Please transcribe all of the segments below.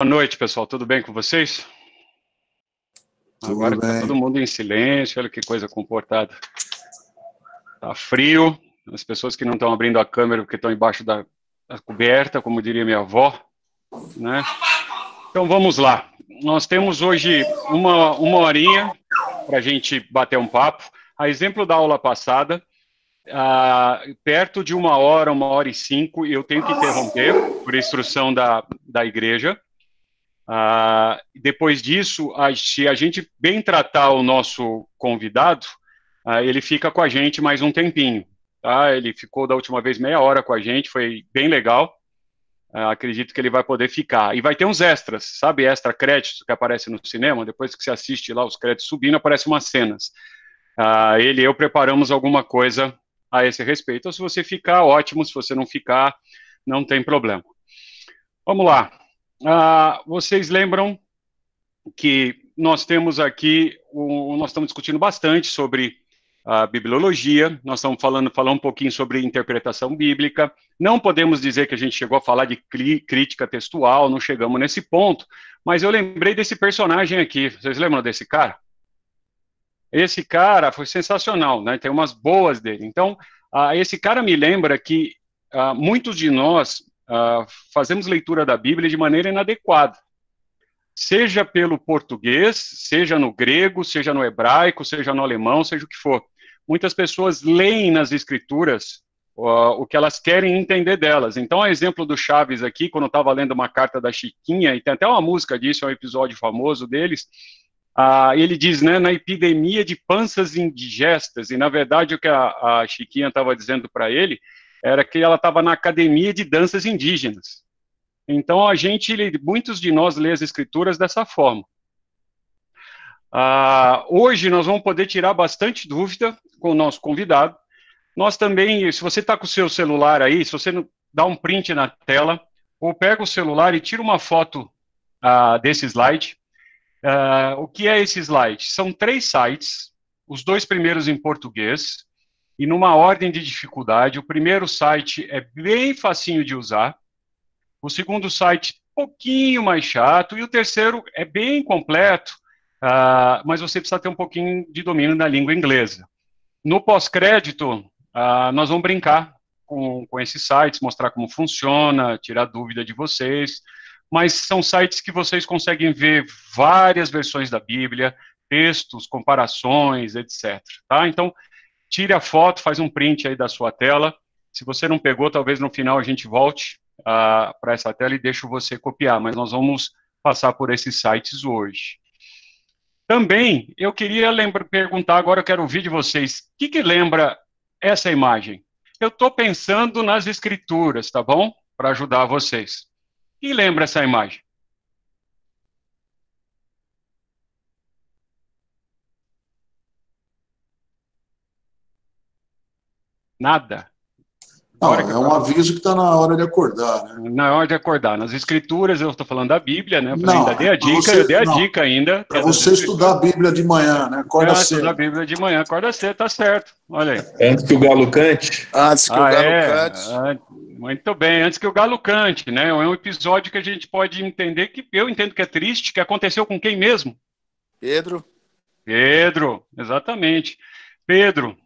Boa noite, pessoal. Tudo bem com vocês? Agora Tudo que tá bem. todo mundo em silêncio, olha que coisa comportada. Tá frio, as pessoas que não estão abrindo a câmera porque estão embaixo da coberta, como diria minha avó, né? Então vamos lá. Nós temos hoje uma horinha para a gente bater um papo. A exemplo da aula passada, perto de uma hora e 5, eu tenho que interromper por instrução da igreja. Depois disso, se a gente bem tratar o nosso convidado, ele fica com a gente mais um tempinho. Tá? Ele ficou da última vez meia hora com a gente, foi bem legal. Acredito que ele vai poder ficar. E vai ter uns extras, sabe? Extra créditos que aparecem no cinema. Depois que você assiste lá os créditos subindo, aparecem umas cenas. Ele e eu preparamos alguma coisa a esse respeito. Então, se você ficar, ótimo. Se você não ficar, não tem problema. Vamos lá. Vocês lembram que nós temos aqui, nós estamos discutindo bastante sobre a bibliologia, nós estamos falando um pouquinho sobre interpretação bíblica. Não podemos dizer que a gente chegou a falar de crítica textual, não chegamos nesse ponto, mas eu lembrei desse personagem aqui. Vocês lembram desse cara? Esse cara foi sensacional, né? Tem umas boas dele. Então, esse cara me lembra que muitos de nós fazemos leitura da Bíblia de maneira inadequada. Seja pelo português, seja no grego, seja no hebraico, seja no alemão, seja o que for. Muitas pessoas leem nas escrituras o que elas querem entender delas. Então, a exemplo do Chaves aqui, quando eu estava lendo uma carta da Chiquinha, e tem até uma música disso, é um episódio famoso deles, ele diz, né, na epidemia de panças indigestas, e na verdade o que a Chiquinha estava dizendo para ele era que ela estava na academia de danças indígenas. Então, muitos de nós lê as escrituras dessa forma. Hoje nós vamos poder tirar bastante dúvida com o nosso convidado. Nós também, se você está com o seu celular aí, se você dá um print na tela, ou pega o celular e tira uma foto desse slide. O que é esse slide? São 3 sites, os 2 primeiros em português, e numa ordem de dificuldade. O primeiro site é bem facinho de usar, o segundo site, um pouquinho mais chato, e o terceiro é bem completo, mas você precisa ter um pouquinho de domínio da língua inglesa. No pós-crédito, nós vamos brincar com esses sites, mostrar como funciona, tirar dúvida de vocês, mas são sites que vocês conseguem ver várias versões da Bíblia, textos, comparações, etc. Tá? Então, tire a foto, faz um print aí da sua tela. Se você não pegou, talvez no final a gente volte para essa tela e deixo você copiar, mas nós vamos passar por esses sites hoje. Também, eu queria perguntar, agora eu quero ouvir de vocês, o que lembra essa imagem? Eu estou pensando nas escrituras, tá bom? Para ajudar vocês. O que lembra essa imagem? Nada? Não, é um aviso que está na hora de acordar, né? Na hora de acordar. Nas escrituras, eu estou falando da Bíblia, né? Não, ainda dei a dica, eu dei a dica ainda. Para você estudar a Bíblia de manhã, né? Acorda cedo. Estudar a Bíblia de manhã, acorda cedo, tá certo. Olha aí. Antes que o galo cante. Antes que o galo cante. Muito bem, antes que o galo cante, né? É um episódio que a gente pode entender, que eu entendo que é triste, que aconteceu com quem mesmo? Pedro, exatamente. Pedro.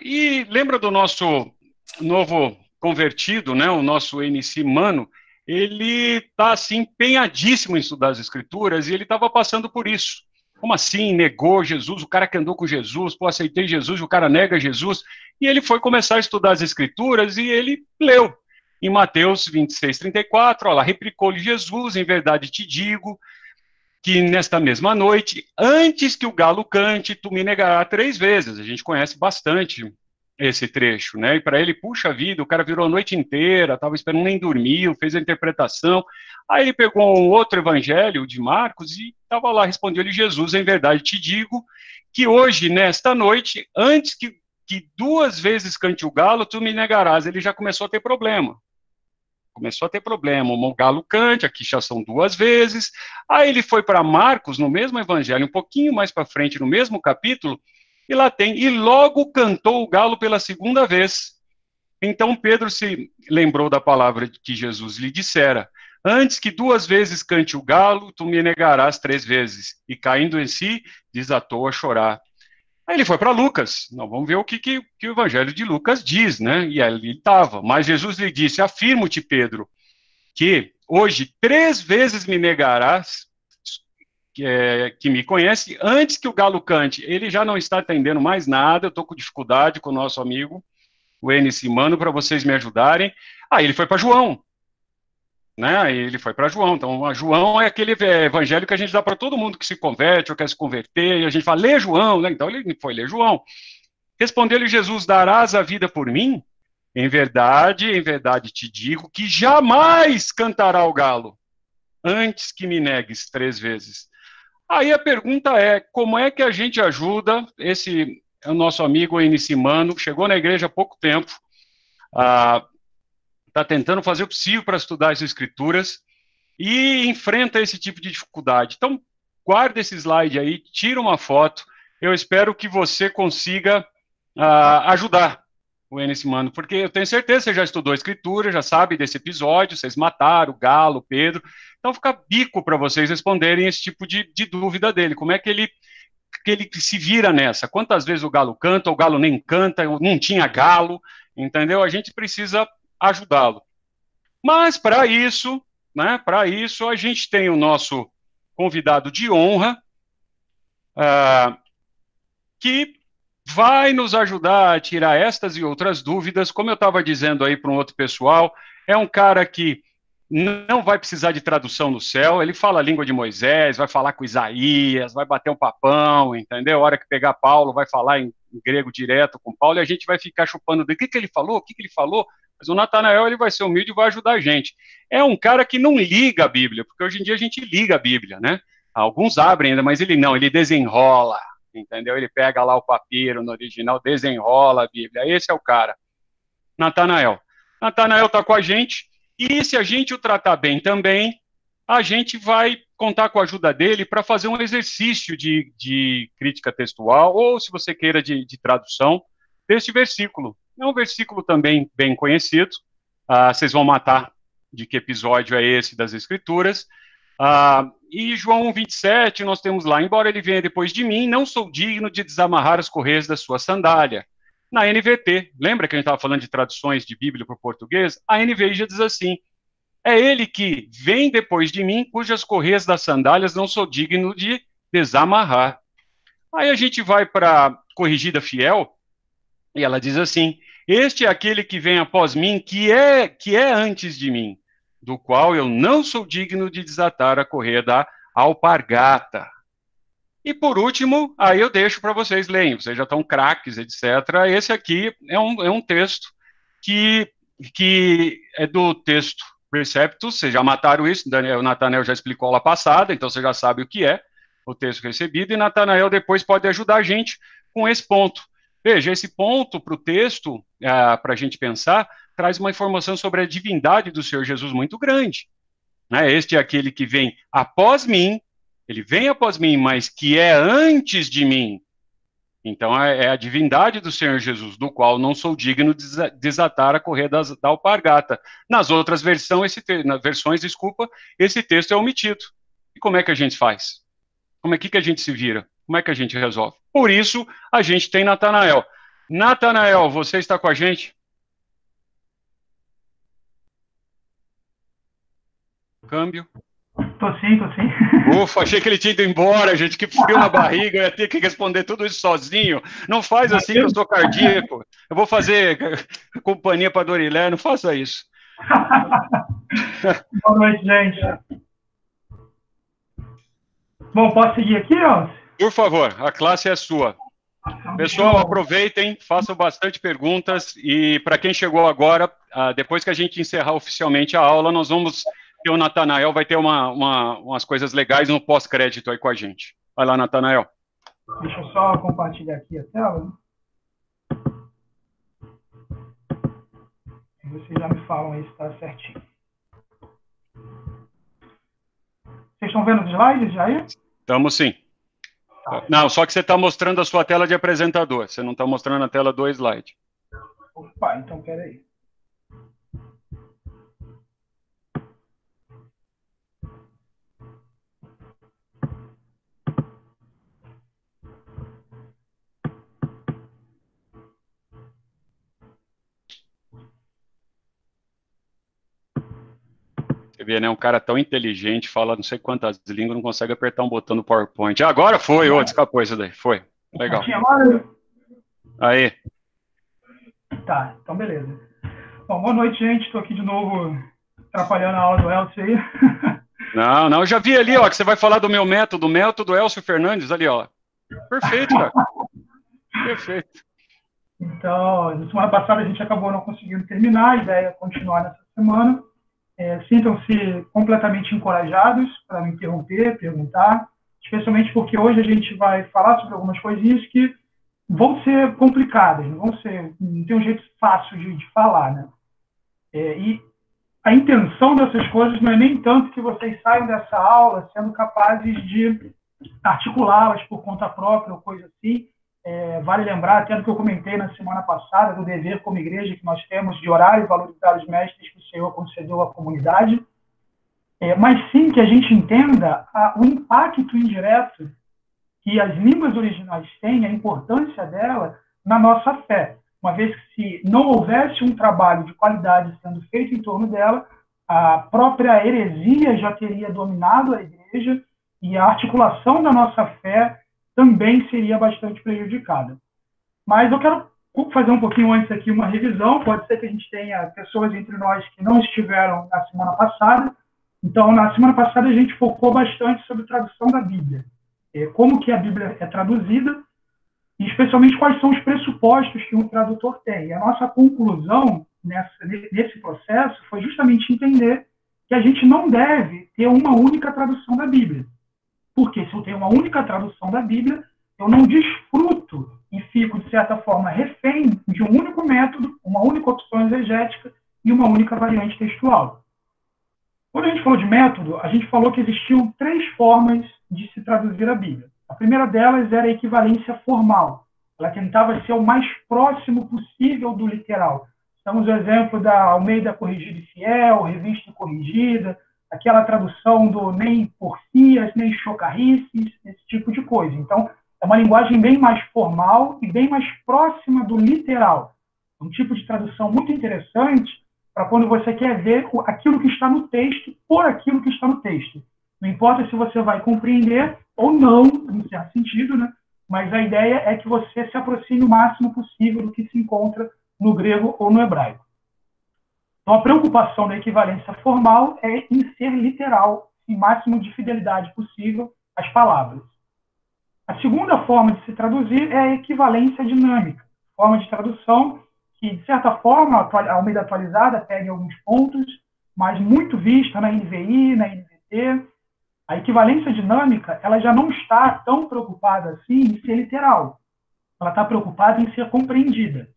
E lembra do nosso novo convertido, né? O nosso MC Mano, ele está assim, empenhadíssimo em estudar as escrituras e ele estava passando por isso. Como assim? Negou Jesus, o cara que andou com Jesus, pô, aceitei Jesus, o cara nega Jesus. E ele foi começar a estudar as escrituras e ele leu em Mateus 26:34, olha lá, replicou-lhe Jesus, em verdade te digo, que nesta mesma noite, antes que o galo cante, tu me negarás 3 vezes. A gente conhece bastante esse trecho, né? E para ele, puxa vida, o cara virou a noite inteira, estava esperando, nem dormiu, fez a interpretação. Aí ele pegou um outro evangelho de Marcos e estava lá, respondeu-lhe Jesus, em verdade te digo, que hoje, nesta noite, antes que 2 vezes cante o galo, tu me negarás. Ele já começou a ter problema. O galo cante, aqui já são 2 vezes. Aí ele foi para Marcos, no mesmo evangelho, um pouquinho mais para frente, no mesmo capítulo, e lá tem, e logo cantou o galo pela 2ª vez. Então Pedro se lembrou da palavra que Jesus lhe dissera, Antes que 2 vezes cante o galo, tu me negarás 3 vezes. E caindo em si, desatou a chorar. Aí ele foi para Lucas. Não, vamos ver o que o Evangelho de Lucas diz, né? E ali ele estava. Mas Jesus lhe disse: afirmo-te, Pedro, que hoje 3 vezes me negarás que me conhece antes que o galo cante. Ele já não está entendendo mais nada. Eu estou com dificuldade com o nosso amigo, o Enes Simano, para vocês me ajudarem. Aí ele foi para João. Né? Ele foi para João. Então, João é aquele evangelho que a gente dá para todo mundo que se converte ou quer se converter, e a gente fala, lê João, né? Então ele foi ler João. Respondeu-lhe Jesus: darás a vida por mim? Em verdade te digo que jamais cantará o galo antes que me negues 3 vezes. Aí a pergunta é, como é que a gente ajuda esse o nosso amigo Enes Simano, que chegou na igreja há pouco tempo, está tentando fazer o possível para estudar as escrituras e enfrenta esse tipo de dificuldade. Então, guarda esse slide aí, tira uma foto. Eu espero que você consiga ajudar o Enes Simano, porque eu tenho certeza que você já estudou a escritura, já sabe desse episódio, vocês mataram o Galo, o Pedro. Então, fica bico para vocês responderem esse tipo de dúvida dele. Como é que ele se vira nessa? Quantas vezes o Galo canta, o Galo nem canta, não tinha Galo, entendeu? A gente precisa ajudá-lo. Mas, para isso, né, a gente tem o nosso convidado de honra, que vai nos ajudar a tirar estas e outras dúvidas. Como eu estava dizendo aí para um outro pessoal, é um cara que não vai precisar de tradução no céu, ele fala a língua de Moisés, vai falar com Isaías, vai bater um papão, entendeu? A hora que pegar Paulo, vai falar em grego direto com Paulo, e a gente vai ficar chupando o que ele falou, o que ele falou. Mas o Natanael, ele vai ser humilde e vai ajudar a gente. É um cara que não liga a Bíblia, porque hoje em dia a gente liga a Bíblia, né? Alguns abrem ainda, mas ele não, ele desenrola, entendeu? Ele pega lá o papiro no original, desenrola a Bíblia. Esse é o cara. Natanael. Natanael está com a gente, e se a gente o tratar bem também, a gente vai contar com a ajuda dele para fazer um exercício de crítica textual, ou se você queira, de tradução, deste versículo. É um versículo também bem conhecido. Vocês vão matar de que episódio é esse das Escrituras. E João 1,27, nós temos lá: embora ele venha depois de mim, não sou digno de desamarrar as correias da sua sandália. Na NVT, lembra que a gente estava falando de traduções de Bíblia para o português? A NVI já diz assim: é ele que vem depois de mim, cujas correias das sandálias não sou digno de desamarrar. Aí a gente vai para Corrigida Fiel, e ela diz assim: este é aquele que vem após mim, que é antes de mim, do qual eu não sou digno de desatar a correia da alpargata. E por último, aí eu deixo para vocês lerem, vocês já estão craques, etc. Esse aqui é um texto que é do texto Preceptus, vocês já mataram isso, o Natanael já explicou lá passada, então você já sabe o que é o texto recebido, e Natanael depois pode ajudar a gente com esse ponto. Veja, esse ponto para o texto, para a gente pensar, traz uma informação sobre a divindade do Senhor Jesus muito grande. Né? Este é aquele que vem após mim, ele vem após mim, mas que é antes de mim. Então, é a divindade do Senhor Jesus, do qual não sou digno de desatar a correia da alpargata. Nas outras versões, esse texto é omitido. E como é que a gente faz? Como é que a gente se vira? Como é que a gente resolve? Por isso, a gente tem Natanael. Natanael, você está com a gente? Câmbio. Tô sim. Ufa, achei que ele tinha ido embora, gente. Que frio na barriga, eu ia ter que responder tudo isso sozinho. Não faz assim que eu sou cardíaco. Eu vou fazer companhia para Dorilé, não faça isso. Boa noite, gente. Bom, posso seguir aqui, ó? Por favor, a classe é sua. Pessoal, aproveitem, façam bastante perguntas, e para quem chegou agora, depois que a gente encerrar oficialmente a aula, nós vamos ter o Natanael, vai ter umas coisas legais no pós-crédito aí com a gente. Vai lá, Natanael. Deixa eu só compartilhar aqui a tela. E vocês já me falam aí se está certinho. Vocês estão vendo os slides, Jair? Estamos sim. Tá. Não, só que você está mostrando a sua tela de apresentador. Você não está mostrando a tela do slide. Opa, então peraí. Você vê, né? Um cara tão inteligente, fala não sei quantas línguas, não consegue apertar um botão no PowerPoint. Agora foi, escapou isso daí. Foi. Legal. Aí. Tá, então beleza. Bom, boa noite, gente. Estou aqui de novo atrapalhando a aula do Elcio aí. Não, eu já vi ali, ó, que você vai falar do meu método, o método Elcio Fernandes, ali, ó. Perfeito, cara. Perfeito. Então, na semana passada a gente acabou não conseguindo terminar, a ideia é continuar nessa semana. Sintam-se completamente encorajados para me interromper, perguntar, especialmente porque hoje a gente vai falar sobre algumas coisinhas que vão ser complicadas, não tem um jeito fácil de falar, né? E a intenção dessas coisas não é nem tanto que vocês saiam dessa aula sendo capazes de articulá-las por conta própria ou coisa assim. Vale lembrar, até do que eu comentei na semana passada, do dever como igreja que nós temos de orar e valorizar os mestres que o Senhor concedeu à comunidade, mas sim que a gente entenda o impacto indireto que as línguas originais têm, a importância dela na nossa fé. Uma vez que se não houvesse um trabalho de qualidade sendo feito em torno dela, a própria heresia já teria dominado a igreja e a articulação da nossa fé também seria bastante prejudicada. Mas eu quero fazer um pouquinho antes aqui uma revisão. Pode ser que a gente tenha pessoas entre nós que não estiveram na semana passada. Então, na semana passada a gente focou bastante sobre tradução da Bíblia. Como que a Bíblia é traduzida e especialmente quais são os pressupostos que um tradutor tem. E a nossa conclusão nesse processo foi justamente entender que a gente não deve ter uma única tradução da Bíblia. Porque se eu tenho uma única tradução da Bíblia, eu não desfruto e fico, de certa forma, refém de um único método, uma única opção exegética e uma única variante textual. Quando a gente falou de método, a gente falou que existiam 3 formas de se traduzir a Bíblia. A primeira delas era a equivalência formal. Ela tentava ser o mais próximo possível do literal. Temos o exemplo da Almeida Corrigida e Fiel, Revista e Corrigida, aquela tradução do nem porfias, nem chocarrices, esse tipo de coisa. Então, é uma linguagem bem mais formal e bem mais próxima do literal. Um tipo de tradução muito interessante para quando você quer ver aquilo que está no texto por aquilo que está no texto. Não importa se você vai compreender ou não, em certo sentido, né? Mas a ideia é que você se aproxime o máximo possível do que se encontra no grego ou no hebraico. Então, a preocupação da equivalência formal é em ser literal, em máximo de fidelidade possível às palavras. A segunda forma de se traduzir é a equivalência dinâmica, forma de tradução que, de certa forma, a Almeida atualizada pega alguns pontos, mas muito vista na NVI, na NVT. A equivalência dinâmica ela já não está tão preocupada assim em ser literal. Ela está preocupada em ser compreendida,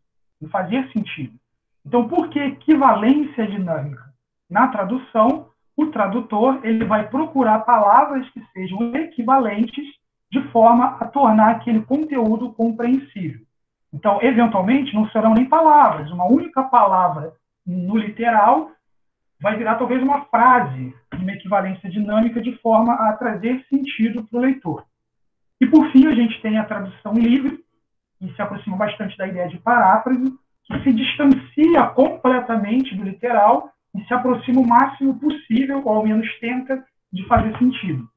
em fazer sentido. Então, por que equivalência dinâmica? Na tradução, o tradutor ele vai procurar palavras que sejam equivalentes de forma a tornar aquele conteúdo compreensível. Então, eventualmente, não serão nem palavras. Uma única palavra no literal vai virar talvez uma frase de uma equivalência dinâmica de forma a trazer sentido para o leitor. E, por fim, a gente tem a tradução livre, que se aproxima bastante da ideia de paráfrase, que se distancia completamente do literal e se aproxima o máximo possível, ou ao menos tenta, de fazer sentido.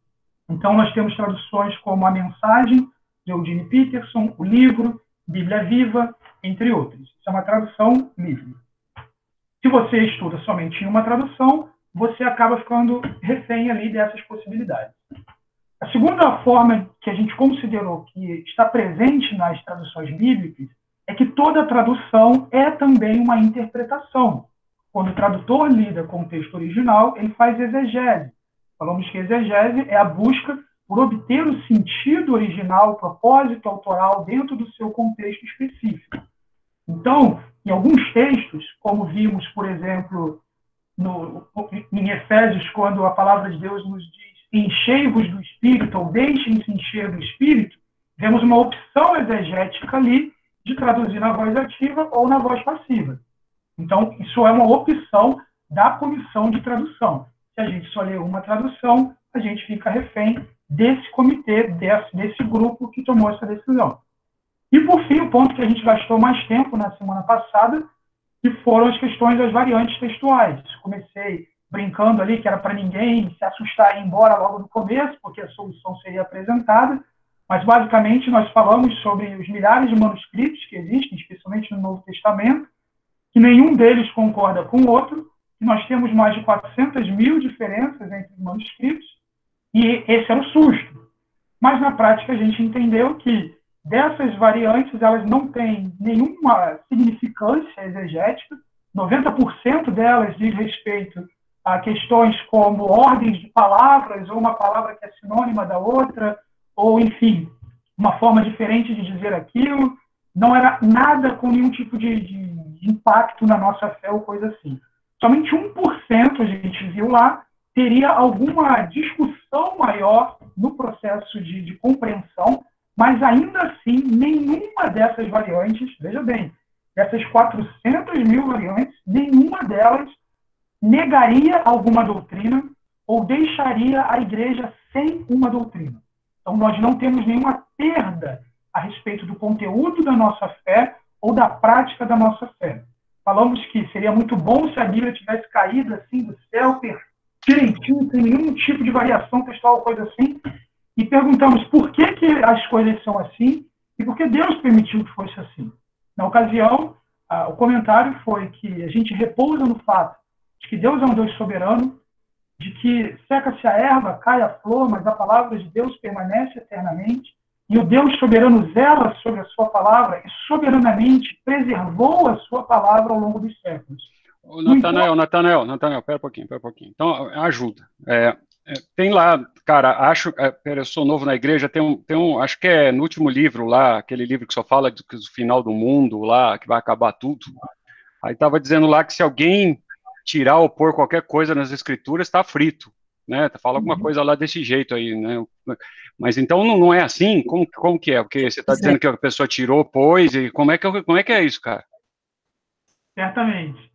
Então, nós temos traduções como A Mensagem, de Eugene Peterson, o livro, Bíblia Viva, entre outros. Isso é uma tradução livre. Se você estuda somente em uma tradução, você acaba ficando refém ali dessas possibilidades. A segunda forma que a gente considerou que está presente nas traduções bíblicas é que toda tradução é também uma interpretação. Quando o tradutor lida com o texto original, ele faz exegese. Falamos que exegese é a busca por obter o sentido original, o propósito autoral dentro do seu contexto específico. Então, em alguns textos, como vimos, por exemplo, em Efésios, quando a palavra de Deus nos diz enchei-vos do Espírito, ou deixem-se encher do Espírito, vemos uma opção exegética ali de traduzir na voz ativa ou na voz passiva. Então, isso é uma opção da comissão de tradução. Se a gente só lê uma tradução, a gente fica refém desse comitê, desse grupo que tomou essa decisão. E, por fim, o ponto que a gente gastou mais tempo na semana passada, que foram as questões das variantes textuais. Comecei brincando ali que era para ninguém se assustar e ir embora logo no começo, porque a solução seria apresentada, mas basicamente nós falamos sobre os milhares de manuscritos que existem, especialmente no Novo Testamento, que nenhum deles concorda com o outro, que nós temos mais de 400 mil diferenças entre os manuscritos, e esse era o susto. Mas na prática a gente entendeu que dessas variantes elas não têm nenhuma significância exegética, 90% delas diz respeito a questões como ordens de palavras, ou uma palavra que é sinônima da outra, ou, enfim, uma forma diferente de dizer aquilo. Não era nada com nenhum tipo de impacto na nossa fé ou coisa assim. Somente 1% a gente viu lá teria alguma discussão maior no processo de compreensão, mas ainda assim, nenhuma dessas variantes, veja bem, dessas 400 mil variantes, nenhuma delas negaria alguma doutrina ou deixaria a igreja sem uma doutrina. Então, nós não temos nenhuma perda a respeito do conteúdo da nossa fé ou da prática da nossa fé. Falamos que seria muito bom se a Bíblia tivesse caído assim do céu, direitinho, sem nenhum tipo de variação textual ou coisa assim, e perguntamos por que as coisas são assim e por que Deus permitiu que fosse assim. Na ocasião, o comentário foi que a gente repousa no fato de que Deus é um Deus soberano, de que seca-se a erva, cai a flor, mas a palavra de Deus permanece eternamente, e o Deus soberano zela sobre a sua palavra e soberanamente preservou a sua palavra ao longo dos séculos. Natanael, pera um pouquinho. Então, ajuda. Tem lá, cara, eu sou novo na igreja, tem um, acho que é no último livro lá, aquele livro que só fala do final do mundo lá, que vai acabar tudo. Aí estava dizendo lá que se alguém tirar ou pôr qualquer coisa nas escrituras, está frito, né? Fala alguma coisa lá desse jeito aí, né? Mas então não é assim? Como que é? Porque você está dizendo que a pessoa tirou, pôs, e como é que é isso, cara? Certamente.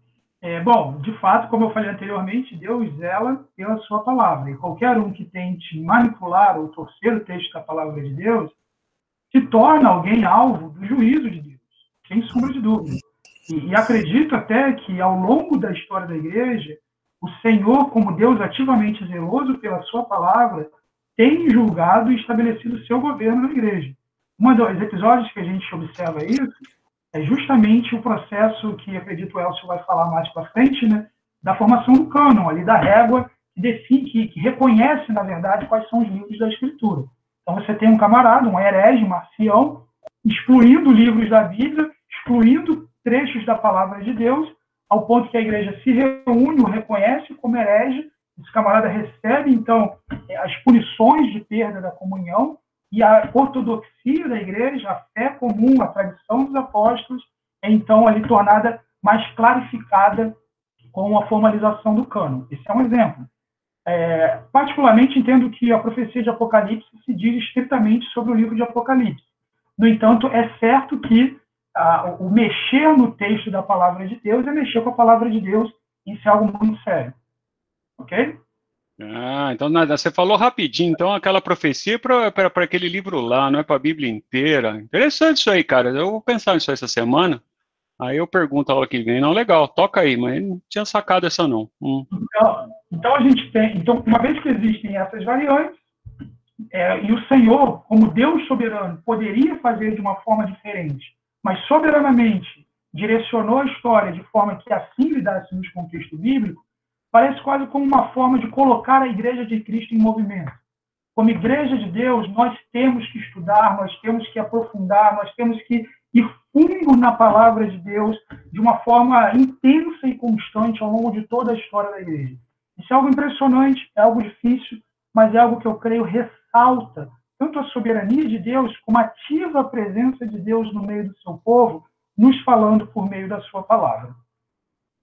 Bom, de fato, como eu falei anteriormente, Deus zela pela sua palavra, e qualquer um que tente manipular ou torcer o texto da palavra de Deus se torna alguém alvo do juízo de Deus, sem sombra de dúvida. E acredito até que, ao longo da história da igreja, o Senhor, como Deus ativamente zeloso pela sua palavra, tem julgado e estabelecido o seu governo na igreja. Um dos episódios que a gente observa isso é justamente o processo que, acredito, o Elcio vai falar mais para frente, né, da formação do cânon, ali da régua, que define, que reconhece, na verdade, quais são os livros da Escritura. Então, você tem um camarada, um herege, Marcião, excluindo livros da Bíblia, excluindo trechos da palavra de Deus, ao ponto que a igreja se reúne, o reconhece como herege, esse camarada recebe, então, as punições de perda da comunhão, e a ortodoxia da igreja, a fé comum, a tradição dos apóstolos, é então ali tornada mais clarificada com a formalização do cânon. Esse é um exemplo. Particularmente, entendo que a profecia de Apocalipse se diz estritamente sobre o livro de Apocalipse. No entanto, é certo que o mexer no texto da palavra de Deus é mexer com a palavra de Deus, isso é algo muito sério. Ok? Então você falou rapidinho, então aquela profecia para aquele livro lá, não é para a Bíblia inteira. Interessante isso aí, cara. Eu vou pensar nisso essa semana, aí eu pergunto a hora que vem. Não, legal, toca aí, mas não tinha sacado essa não. Então a gente tem, então, uma vez que existem essas variantes, e o Senhor, como Deus soberano, poderia fazer de uma forma diferente, mas soberanamente direcionou a história de forma que assim lidasse no contexto bíblico, parece quase como uma forma de colocar a Igreja de Cristo em movimento. Como Igreja de Deus, nós temos que estudar, nós temos que aprofundar, nós temos que ir fundo na palavra de Deus de uma forma intensa e constante ao longo de toda a história da Igreja. Isso é algo impressionante, é algo difícil, mas é algo que eu creio ressalta tanto a soberania de Deus como a ativa presença de Deus no meio do seu povo, nos falando por meio da sua palavra.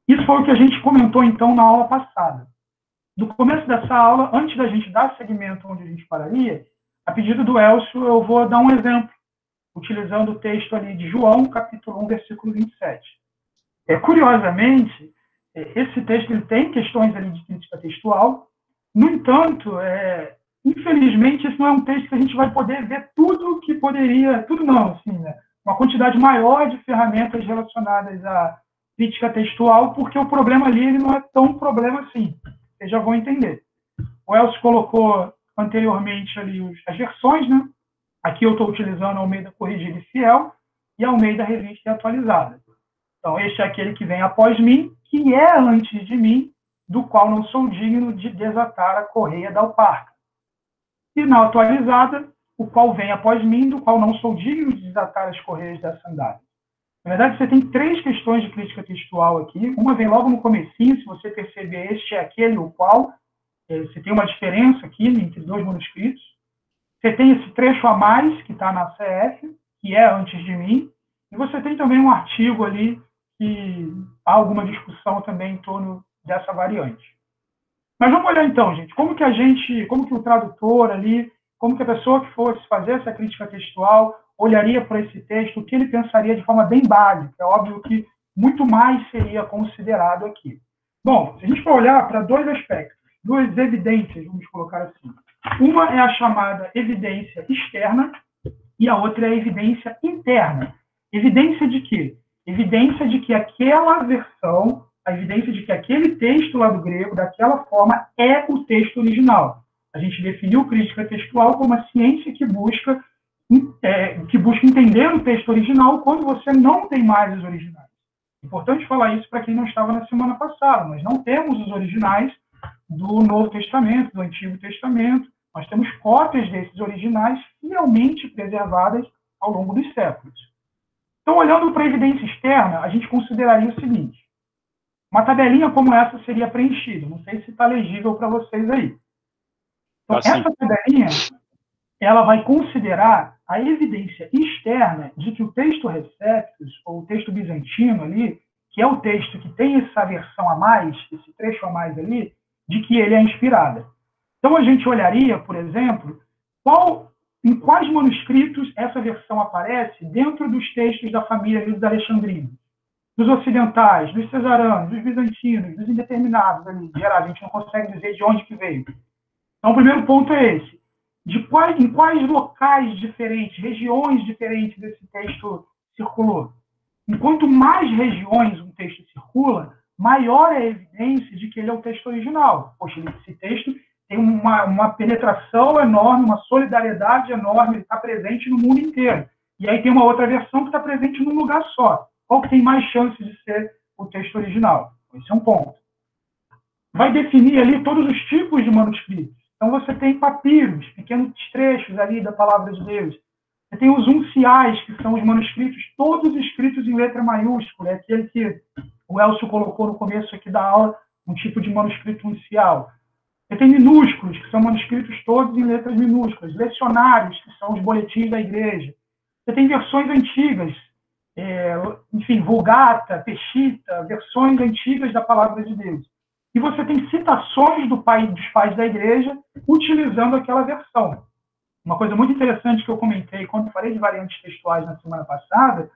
Isso foi o que a gente comentou, então, na aula passada. No começo dessa aula, antes da gente dar seguimento onde a gente pararia, a pedido do Elcio, eu vou dar um exemplo, utilizando o texto ali de João, capítulo 1, versículo 27. Curiosamente, esse texto ele tem questões ali de crítica textual, no entanto, infelizmente, esse não é um texto que a gente vai poder ver tudo que poderia, tudo não, assim, né? Uma quantidade maior de ferramentas relacionadas à crítica textual, porque o problema ali ele não é tão problema assim. vocês já vão entender. O Elcio colocou anteriormente ali as versões, né? Aqui eu estou utilizando a Almeida Corrigida e Fiel e a Almeida Revista e Atualizada. Então, este é aquele que vem após mim, que é antes de mim, do qual não sou digno de desatar a correia da alparca. E na atualizada, o qual vem após mim, do qual não sou digno de desatar as correias da sandália. Na verdade, você tem 3 questões de crítica textual aqui. Uma vem logo no comecinho, se você perceber, este é aquele o qual. Você tem uma diferença aqui entre 2 manuscritos. Você tem esse trecho a mais, que está na CF, que é antes de mim. E você tem também um artigo ali que há alguma discussão também em torno dessa variante. Mas vamos olhar então, gente, como que o tradutor ali, como que a pessoa que fosse fazer essa crítica textual olharia para esse texto, o que ele pensaria de forma bem básica. É óbvio que muito mais seria considerado aqui. Bom, se a gente for olhar para 2 aspectos, 2 evidências, vamos colocar assim. Uma é a chamada evidência externa e a outra é a evidência interna. Evidência de quê? Evidência de que aquela versão, a evidência de que aquele texto lá do grego, daquela forma, é o texto original. A gente definiu crítica textual como a ciência que busca entender o texto original quando você não tem mais os originais. Importante falar isso para quem não estava na semana passada. Nós não temos os originais do Novo Testamento, do Antigo Testamento. Nós temos cópias desses originais fielmente preservadas ao longo dos séculos. Então, olhando para a evidência externa, a gente consideraria o seguinte. Uma tabelinha como essa seria preenchida. Não sei se está legível para vocês aí. Então, essa tabelinha, ela vai considerar a evidência externa de que o texto Receptus, ou o texto bizantino ali, que é o texto que tem essa versão a mais, esse trecho a mais ali, de que ele é inspirado. Então, a gente olharia, por exemplo, em quais manuscritos essa versão aparece dentro dos textos da família dos alexandrinos, dos ocidentais, dos cesaranos, dos bizantinos, dos indeterminados ali, em geral, a gente não consegue dizer de onde que veio. Então, o primeiro ponto é esse. Em quais locais diferentes, regiões diferentes desse texto circulou? Enquanto mais regiões um texto circula, maior é a evidência de que ele é o texto original. Poxa, esse texto tem uma penetração enorme, uma solidariedade enorme, ele está presente no mundo inteiro. E aí tem uma outra versão que está presente num lugar só. Qual que tem mais chance de ser o texto original? Esse é um ponto. Vai definir ali todos os tipos de manuscritos. Então, você tem papiros, pequenos trechos ali da palavra de Deus. Você tem os unciais, que são os manuscritos todos escritos em letra maiúscula. É aquele que o Elcio colocou no começo aqui da aula, um tipo de manuscrito uncial. Você tem minúsculos, que são manuscritos todos em letras minúsculas. Lecionários, que são os boletins da igreja. Você tem versões antigas, Vulgata, Peshitta, versões antigas da palavra de Deus. E você tem citações dos pais da igreja utilizando aquela versão. Uma coisa muito interessante que eu comentei quando falei de variantes textuais na semana passada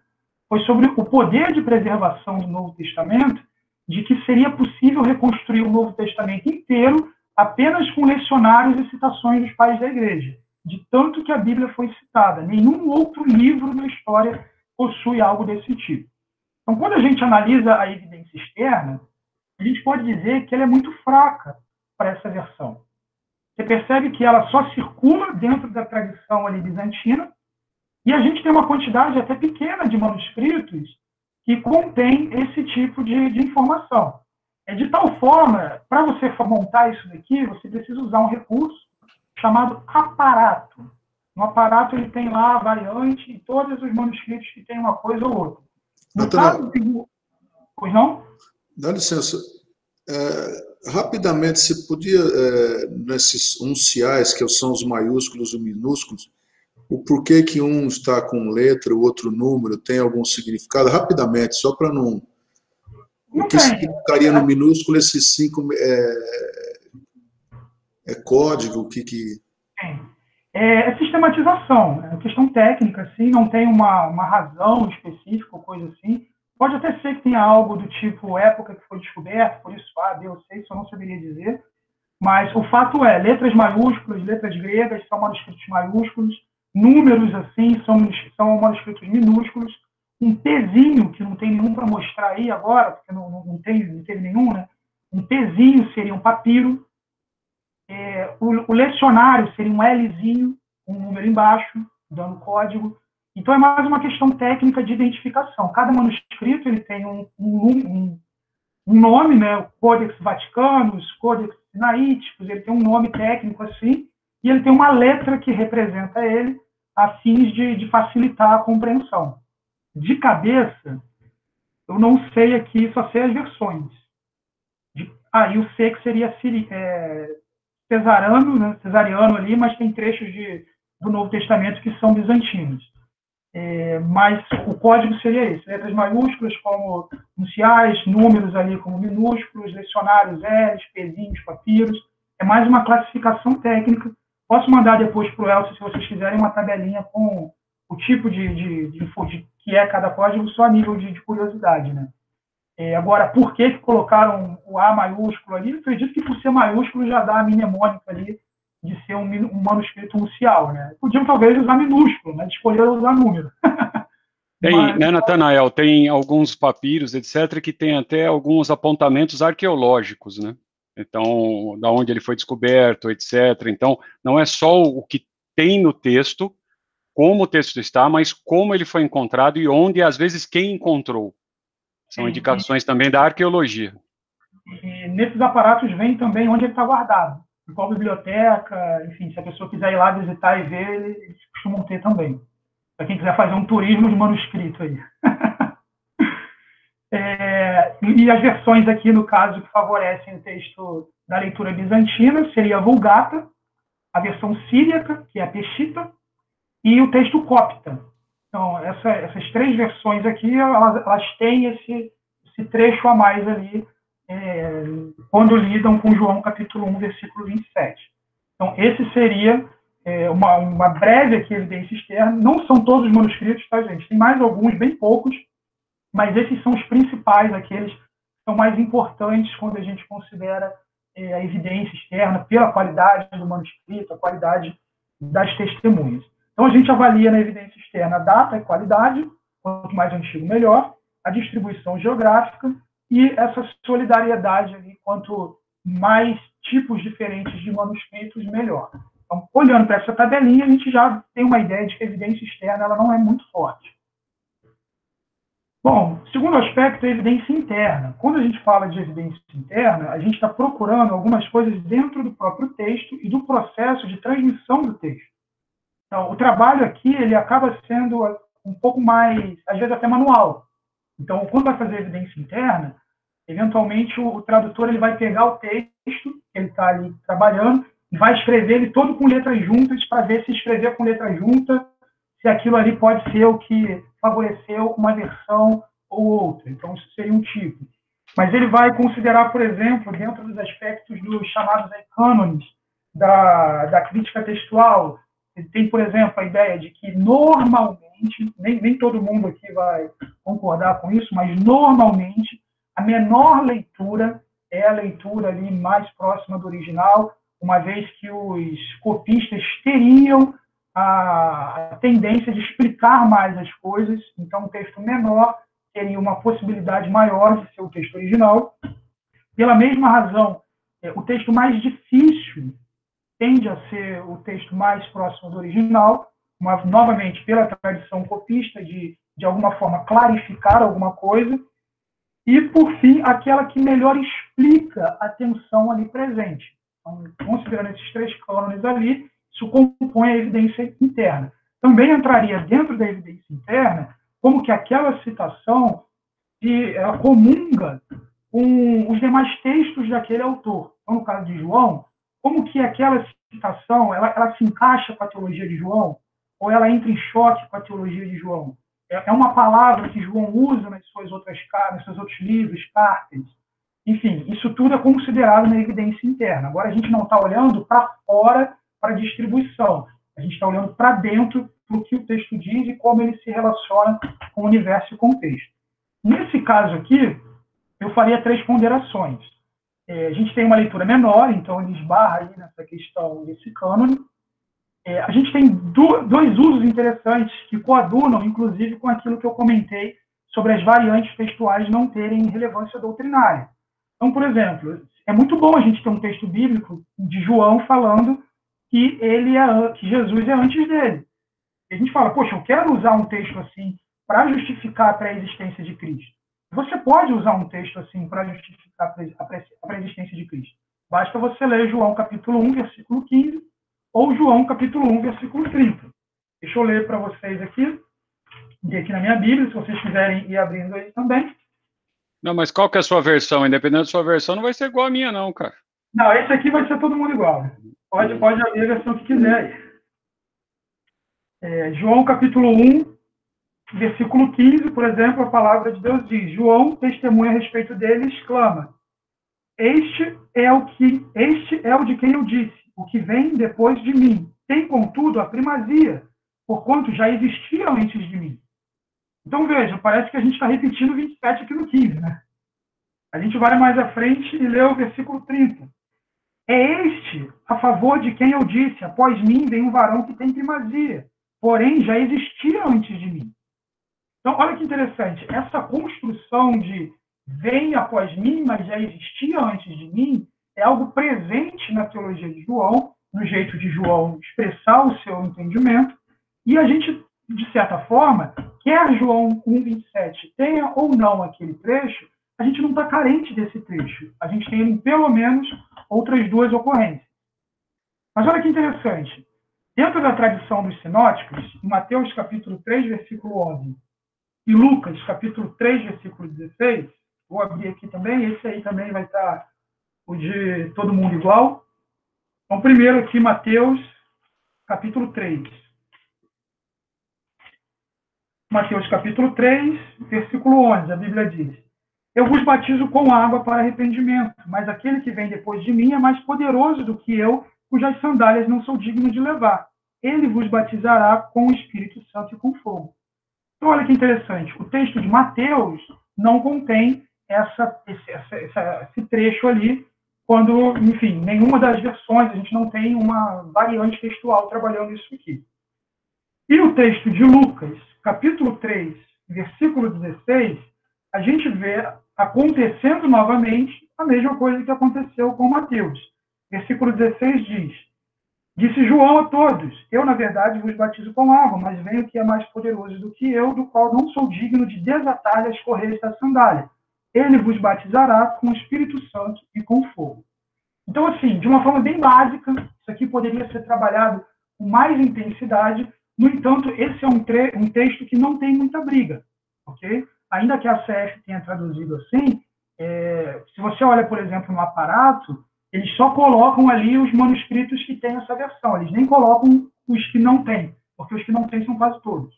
foi sobre o poder de preservação do Novo Testamento, de que seria possível reconstruir o Novo Testamento inteiro apenas com lecionários e citações dos pais da igreja, de tanto que a Bíblia foi citada. Nenhum outro livro na história possui algo desse tipo. Então, quando a gente analisa a evidência externa, a gente pode dizer que ela é muito fraca para essa versão. Você percebe que ela só circula dentro da tradição ali bizantina, e a gente tem uma quantidade até pequena de manuscritos que contém esse tipo de informação. É de tal forma, para você montar isso daqui, você precisa usar um recurso chamado aparato. No aparato ele tem lá a variante e todos os manuscritos que tem uma coisa ou outra. No caso de... Pois não? Dá licença. Rapidamente, você podia, nesses unciais, que são os maiúsculos e minúsculos, o porquê que um está com letra, o outro número, tem algum significado? Rapidamente, só para não... O que significaria no minúsculo esses 5 código? O que... É sistematização, é uma questão técnica, assim, não tem uma razão específica ou coisa assim. Pode até ser que tenha algo do tipo época que foi descoberto, por isso A, B ou C, isso eu não saberia dizer. Mas o fato é, letras maiúsculas, letras gregas são manuscritos maiúsculos, números assim são manuscritos minúsculos, um Pzinho, que não tem nenhum para mostrar aí agora, porque não teve nenhum, né? um Pzinho seria um papiro, o lecionário seria um Lzinho, um número embaixo, dando código. Então, é mais uma questão técnica de identificação. Cada manuscrito ele tem um nome, né? Codex Vaticanus, Codex Sinaíticos, ele tem um nome técnico assim, e ele tem uma letra que representa ele, a fins de facilitar a compreensão. De cabeça, eu não sei aqui, só sei as versões. E o C que seria cesariano, né? Cesariano ali, mas tem trechos do Novo Testamento que são bizantinos. Mas o código seria esse: letras maiúsculas como nunciais, números ali como minúsculos, lecionários, L's, Pzinhos, papiros. É mais uma classificação técnica. Posso mandar depois para o Elcio, se vocês quiserem, uma tabelinha com o tipo de que é cada código, só a nível de curiosidade, né? Agora, por que colocaram o A maiúsculo ali? Eu acredito que por ser maiúsculo já dá a mnemônica ali de ser um manuscrito nuncial, né? Podiam talvez usar minúsculo, mas escolheram usar número. Tem, né, Natanael? Tem alguns papiros, etc., que tem até alguns apontamentos arqueológicos, né? Então, da onde ele foi descoberto, etc. Então, não é só o que tem no texto, como o texto está, mas como ele foi encontrado e onde, às vezes, quem encontrou. São indicações também da arqueologia. E nesses aparatos vem também onde ele está guardado. Em qual biblioteca, enfim, se a pessoa quiser ir lá visitar e ver, eles costumam ter também. Para quem quiser fazer um turismo de manuscrito aí. E as versões aqui, no caso, que favorecem o texto da leitura bizantina, seria a Vulgata, a versão síriaca, que é a Peshitta, e o texto copta. Então, essas três versões aqui, elas têm esse trecho a mais ali, quando lidam com João capítulo 1, versículo 27. Então, esse seria uma breve aqui evidência externa. Não são todos os manuscritos, tá, gente? Tem mais alguns, bem poucos, mas esses são os principais, aqueles que são mais importantes quando a gente considera a evidência externa pela qualidade do manuscrito, a qualidade das testemunhas. Então, a gente avalia na evidência externa a data e qualidade, quanto mais antigo, melhor, a distribuição geográfica e essa solidariedade ali, quanto mais tipos diferentes de manuscritos, melhor. Então, olhando para essa tabelinha, a gente já tem uma ideia de que a evidência externa ela não é muito forte. Bom, segundo aspecto é a evidência interna. Quando a gente fala de evidência interna, a gente está procurando algumas coisas dentro do próprio texto e do processo de transmissão do texto. Então, o trabalho aqui ele acaba sendo um pouco mais, às vezes até manual. Então, quando vai fazer evidência interna, eventualmente o tradutor ele vai pegar o texto que ele está ali trabalhando e vai escrever ele todo com letras juntas para ver se escrever com letra junta, se aquilo ali pode ser o que favoreceu uma versão ou outra. Então, isso seria um tipo. Mas ele vai considerar, por exemplo, dentro dos aspectos dos chamados cânones da crítica textual, ele tem, por exemplo, a ideia de que normalmente, nem todo mundo aqui vai concordar com isso, mas normalmente a menor leitura é a leitura ali mais próxima do original, uma vez que os copistas teriam a tendência de explicar mais as coisas, então um texto menor teria uma possibilidade maior de ser o texto original. Pela mesma razão, o texto mais difícil tende a ser o texto mais próximo do original, novamente pela tradição copista de alguma forma clarificar alguma coisa, e por fim aquela que melhor explica a tensão ali presente. Então, considerando esses três cânones ali, isso compõe a evidência interna. Também entraria dentro da evidência interna como que aquela citação ela comunga com os demais textos daquele autor. Então, no caso de João, como que aquela citação ela se encaixa com a teologia de João, ou ela entra em choque com a teologia de João? É uma palavra que João usa nos seus outros livros, cartas. Enfim, isso tudo é considerado na evidência interna. Agora, a gente não está olhando para fora, para a distribuição. A gente está olhando para dentro do que o texto diz e como ele se relaciona com o universo e contexto. Nesse caso aqui, eu faria 3 ponderações. A gente tem uma leitura menor, então ele esbarra aí nessa questão desse cânone. A gente tem dois usos interessantes que coadunam, inclusive, com aquilo que eu comentei sobre as variantes textuais não terem relevância doutrinária. Então, por exemplo, é muito bom a gente ter um texto bíblico de João falando que que Jesus é antes dele. E a gente fala, poxa, eu quero usar um texto assim para justificar a pré-existência de Cristo. Você pode usar um texto assim para justificar a pré-existência de Cristo. Basta você ler João capítulo 1, versículo 15, ou João capítulo 1, versículo 30. Deixa eu ler para vocês aqui na minha Bíblia, se vocês quiserem ir abrindo aí também. Não, mas qual que é a sua versão? Independente da sua versão, não vai ser igual a minha, não, cara. Não, esse aqui vai ser todo mundo igual. Pode abrir a versão que quiser aí. João capítulo 1, versículo 15, por exemplo, a palavra de Deus diz: João testemunha a respeito dele e exclama: Este é o de quem eu disse, o que vem depois de mim. Tem, contudo, a primazia, porquanto já existia antes de mim. Então, veja, parece que a gente está repetindo 27 aqui no 15, né? A gente vai mais à frente e lê o versículo 30. É este a favor de quem eu disse: após mim vem um varão que tem primazia, porém já existia antes de mim. Então, olha que interessante, essa construção de vem após mim, mas já existia antes de mim, é algo presente na teologia de João, no jeito de João expressar o seu entendimento, e a gente, de certa forma, quer João 1,27 tenha ou não aquele trecho, a gente não está carente desse trecho. A gente tem, em pelo menos, outras duas ocorrências. Mas olha que interessante. Dentro da tradição dos sinóticos, em Mateus capítulo 3, versículo 11, e Lucas capítulo 3, versículo 16, vou abrir aqui também, esse aí também vai estar o de todo mundo igual. Então, primeiro aqui, Mateus capítulo 3. Mateus capítulo 3, versículo 11, a Bíblia diz: Eu vos batizo com água para arrependimento, mas aquele que vem depois de mim é mais poderoso do que eu, cujas sandálias não sou digno de levar. Ele vos batizará com o Espírito Santo e com fogo. Então, olha que interessante. O texto de Mateus não contém esse trecho ali, quando, enfim, nenhuma das versões, a gente não tem uma variante textual trabalhando isso aqui. E o texto de Lucas, capítulo 3, versículo 16, a gente vê acontecendo novamente a mesma coisa que aconteceu com Mateus. Versículo 16 diz: Disse João a todos: Eu, na verdade, vos batizo com água, mas vem o que é mais poderoso do que eu, do qual não sou digno de desatar as correias da sandália. Ele vos batizará com o Espírito Santo e com fogo. Então, assim, de uma forma bem básica, isso aqui poderia ser trabalhado com mais intensidade. No entanto, esse é um texto que não tem muita briga, ok? Ainda que a CF tenha traduzido assim, se você olha, por exemplo, no aparato, eles só colocam ali os manuscritos que têm essa versão, eles nem colocam os que não têm, porque os que não têm são quase todos.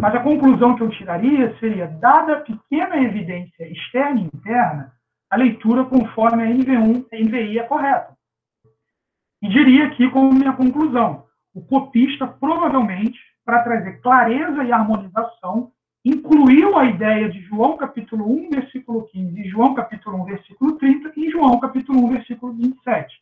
Mas a conclusão que eu tiraria seria, dada a pequena evidência externa e interna, a leitura conforme a NVI é correta. E diria aqui como minha conclusão: o copista provavelmente, para trazer clareza e harmonização, incluiu a ideia de João capítulo 1, versículo 15, e João capítulo 1, versículo 30, e João capítulo 1, versículo 27.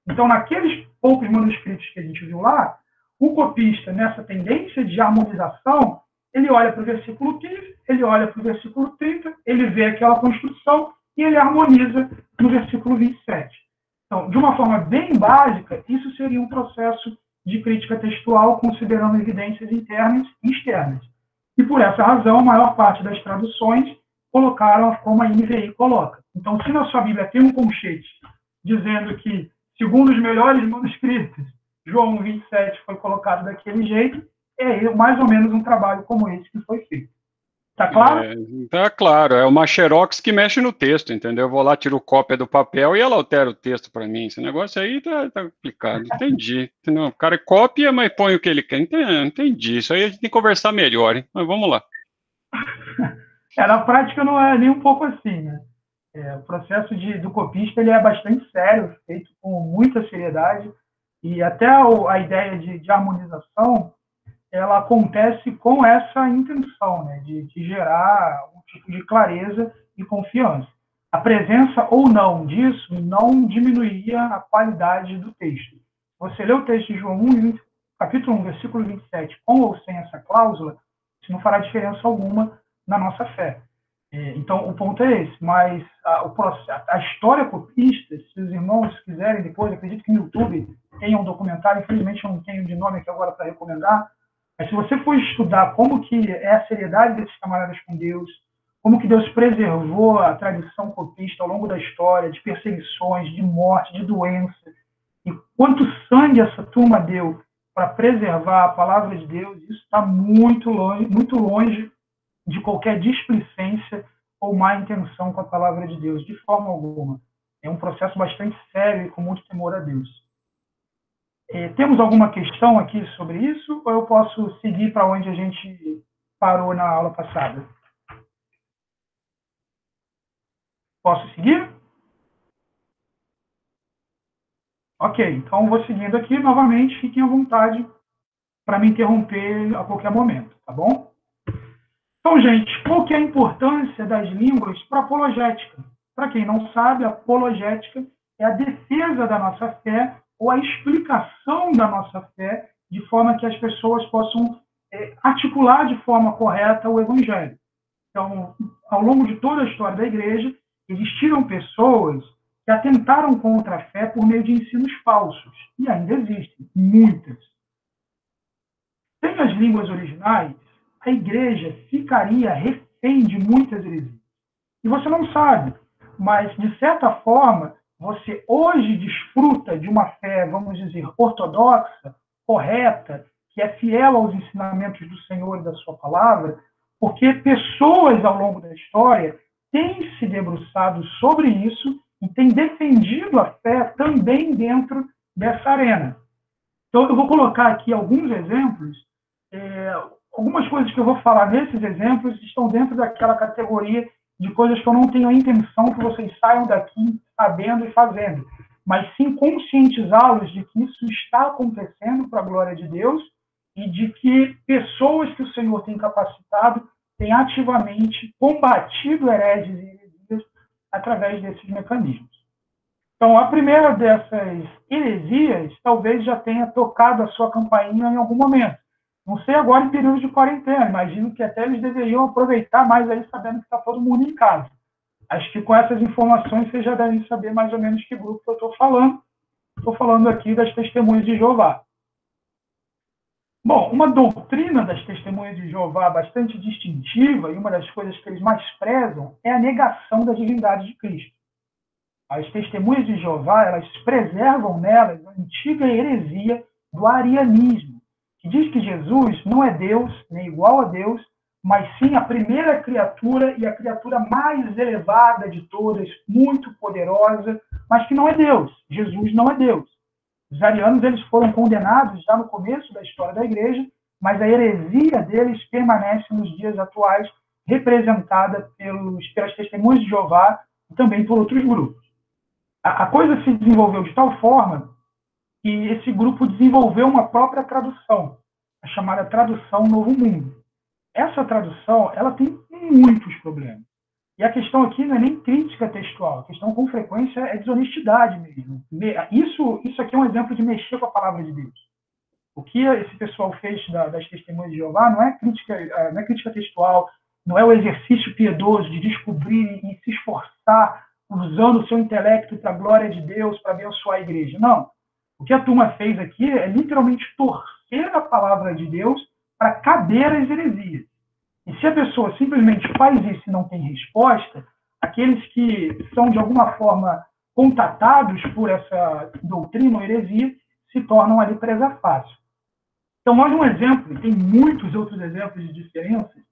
Então, naqueles poucos manuscritos que a gente viu lá, o copista, nessa tendência de harmonização, ele olha para o versículo 15, ele olha para o versículo 30, ele vê aquela construção e ele harmoniza no versículo 27. Então, de uma forma bem básica, isso seria um processo de crítica textual, considerando evidências internas e externas. E, por essa razão, a maior parte das traduções colocaram como a NVI coloca. Então, se na sua Bíblia tem um colchete dizendo que, segundo os melhores manuscritos, João 27 foi colocado daquele jeito, é mais ou menos um trabalho como esse que foi feito. Tá claro? Tá claro, é uma xerox que mexe no texto, entendeu? Eu vou lá, tiro cópia do papel e ela altera o texto para mim. Esse negócio aí tá complicado, entendi. Entendeu? O cara copia, mas põe o que ele quer. Entendi, isso aí a gente tem que conversar melhor, hein? Mas vamos lá. Na prática não é nem um pouco assim, né? O processo do copista ele é bastante sério, feito com muita seriedade, e até a ideia de harmonização ela acontece com essa intenção, né, de gerar um tipo de clareza e confiança. A presença ou não disso não diminuiria a qualidade do texto. Você lê o texto de João 1, capítulo 1, versículo 27, com ou sem essa cláusula, isso não fará diferença alguma na nossa fé. Então, o ponto é esse. Mas a história copista, se os irmãos quiserem depois, acredito que no YouTube tem um documentário, infelizmente eu não tenho de nome aqui agora para recomendar, mas se você for estudar como que é a seriedade desses camaradas com Deus, como que Deus preservou a tradição copista ao longo da história, de perseguições, de morte, de doença, e quanto sangue essa turma deu para preservar a palavra de Deus, isso está muito longe de qualquer displicência ou má intenção com a palavra de Deus, de forma alguma. É um processo bastante sério e com muito temor a Deus. Temos alguma questão aqui sobre isso, ou eu posso seguir para onde a gente parou na aula passada? Posso seguir? Ok, então vou seguindo aqui. Novamente, fiquem à vontade para me interromper a qualquer momento, tá bom? Então, gente, qual que é a importância das línguas para a apologética? Para quem não sabe, a apologética é a defesa da nossa fé ou a explicação da nossa fé de forma que as pessoas possam articular de forma correta o evangelho. Então, ao longo de toda a história da igreja, existiram pessoas que atentaram contra a fé por meio de ensinos falsos. E ainda existem, muitas. Sem as línguas originais, a igreja ficaria refém de muitas heresias. E você não sabe, mas, de certa forma, você hoje desfruta de uma fé, vamos dizer, ortodoxa, correta, que é fiel aos ensinamentos do Senhor e da sua palavra, porque pessoas ao longo da história têm se debruçado sobre isso e têm defendido a fé também dentro dessa arena. Então, eu vou colocar aqui alguns exemplos. Algumas coisas que eu vou falar nesses exemplos estão dentro daquela categoria de coisas que eu não tenho a intenção que vocês saiam daqui sabendo e fazendo, mas sim conscientizá-los de que isso está acontecendo para a glória de Deus e de que pessoas que o Senhor tem capacitado têm ativamente combatido hereges e heresias através desses mecanismos. Então, a primeira dessas heresias talvez já tenha tocado a sua campainha em algum momento. Não sei agora em período de quarentena, imagino que até eles deveriam aproveitar mais aí, sabendo que está todo mundo em casa. Acho que com essas informações vocês já devem saber mais ou menos que grupo que eu estou falando. Estou falando aqui das Testemunhas de Jeová. Bom, uma doutrina das Testemunhas de Jeová bastante distintiva, e uma das coisas que eles mais prezam, é a negação da divindade de Cristo. As Testemunhas de Jeová, elas preservam nelas a antiga heresia do arianismo, que diz que Jesus não é Deus, nem igual a Deus, mas sim a primeira criatura e a criatura mais elevada de todas, muito poderosa, mas que não é Deus. Jesus não é Deus. Os arianos eles foram condenados já no começo da história da igreja, mas a heresia deles permanece nos dias atuais, representada pelas Testemunhas de Jeová e também por outros grupos. A coisa se desenvolveu de tal forma que esse grupo desenvolveu uma própria tradução, a chamada tradução Novo Mundo. Essa tradução, ela tem muitos problemas. E a questão aqui não é nem crítica textual, a questão com frequência é desonestidade mesmo. Isso aqui é um exemplo de mexer com a palavra de Deus. O que esse pessoal fez das Testemunhas de Jeová não é crítica textual, não é o exercício piedoso de descobrir e se esforçar usando o seu intelecto para a glória de Deus, para abençoar a igreja. Não. O que a turma fez aqui é literalmente torcer a palavra de Deus para caber às heresias. E se a pessoa simplesmente faz isso e não tem resposta, aqueles que são de alguma forma contatados por essa doutrina ou heresia se tornam ali presa fácil. Então, mais um exemplo, tem muitos outros exemplos de diferenças,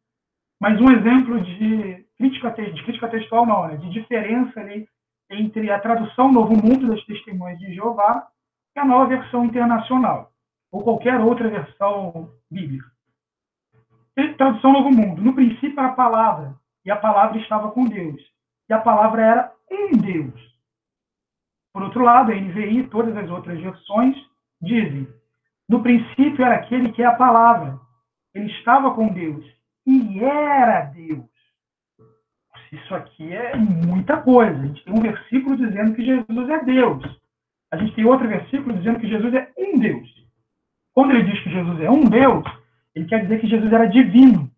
mas um exemplo de crítica textual não, né? De diferença ali entre a tradução Novo Mundo das Testemunhas de Jeová e a Nova Versão Internacional, ou qualquer outra versão bíblica. Tradução Novo Mundo. No princípio era a palavra, e a palavra estava com Deus, e a palavra era em Deus. Por outro lado, a NVI e todas as outras versões dizem: no princípio era aquele que é a palavra, ele estava com Deus, e era Deus. Isso aqui é muita coisa. A gente tem um versículo dizendo que Jesus é Deus. A gente tem outro versículo dizendo que Jesus é um Deus. Quando ele diz que Jesus é um Deus, ele quer dizer que Jesus era divino.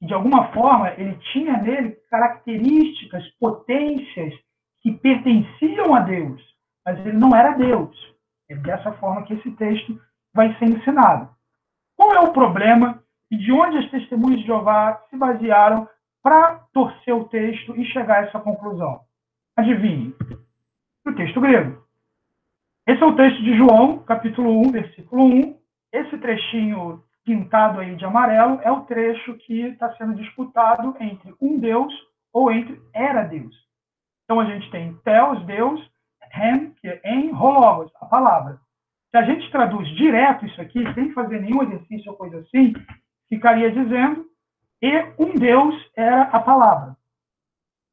E, de alguma forma, ele tinha nele características, potências que pertenciam a Deus, mas ele não era Deus. É dessa forma que esse texto vai ser ensinado. Qual é o problema e de onde as testemunhas de Jeová se basearam para torcer o texto e chegar a essa conclusão? Adivinhe, o texto grego. Esse é o texto de João, capítulo 1, versículo 1. Esse trechinho pintado aí de amarelo é o trecho que está sendo disputado entre um Deus ou entre era Deus. Então a gente tem Theos, Deus, Hem, que é em, Hologos, a palavra. Se a gente traduz direto isso aqui, sem fazer nenhum exercício ou coisa assim, ficaria dizendo, e um Deus era a palavra.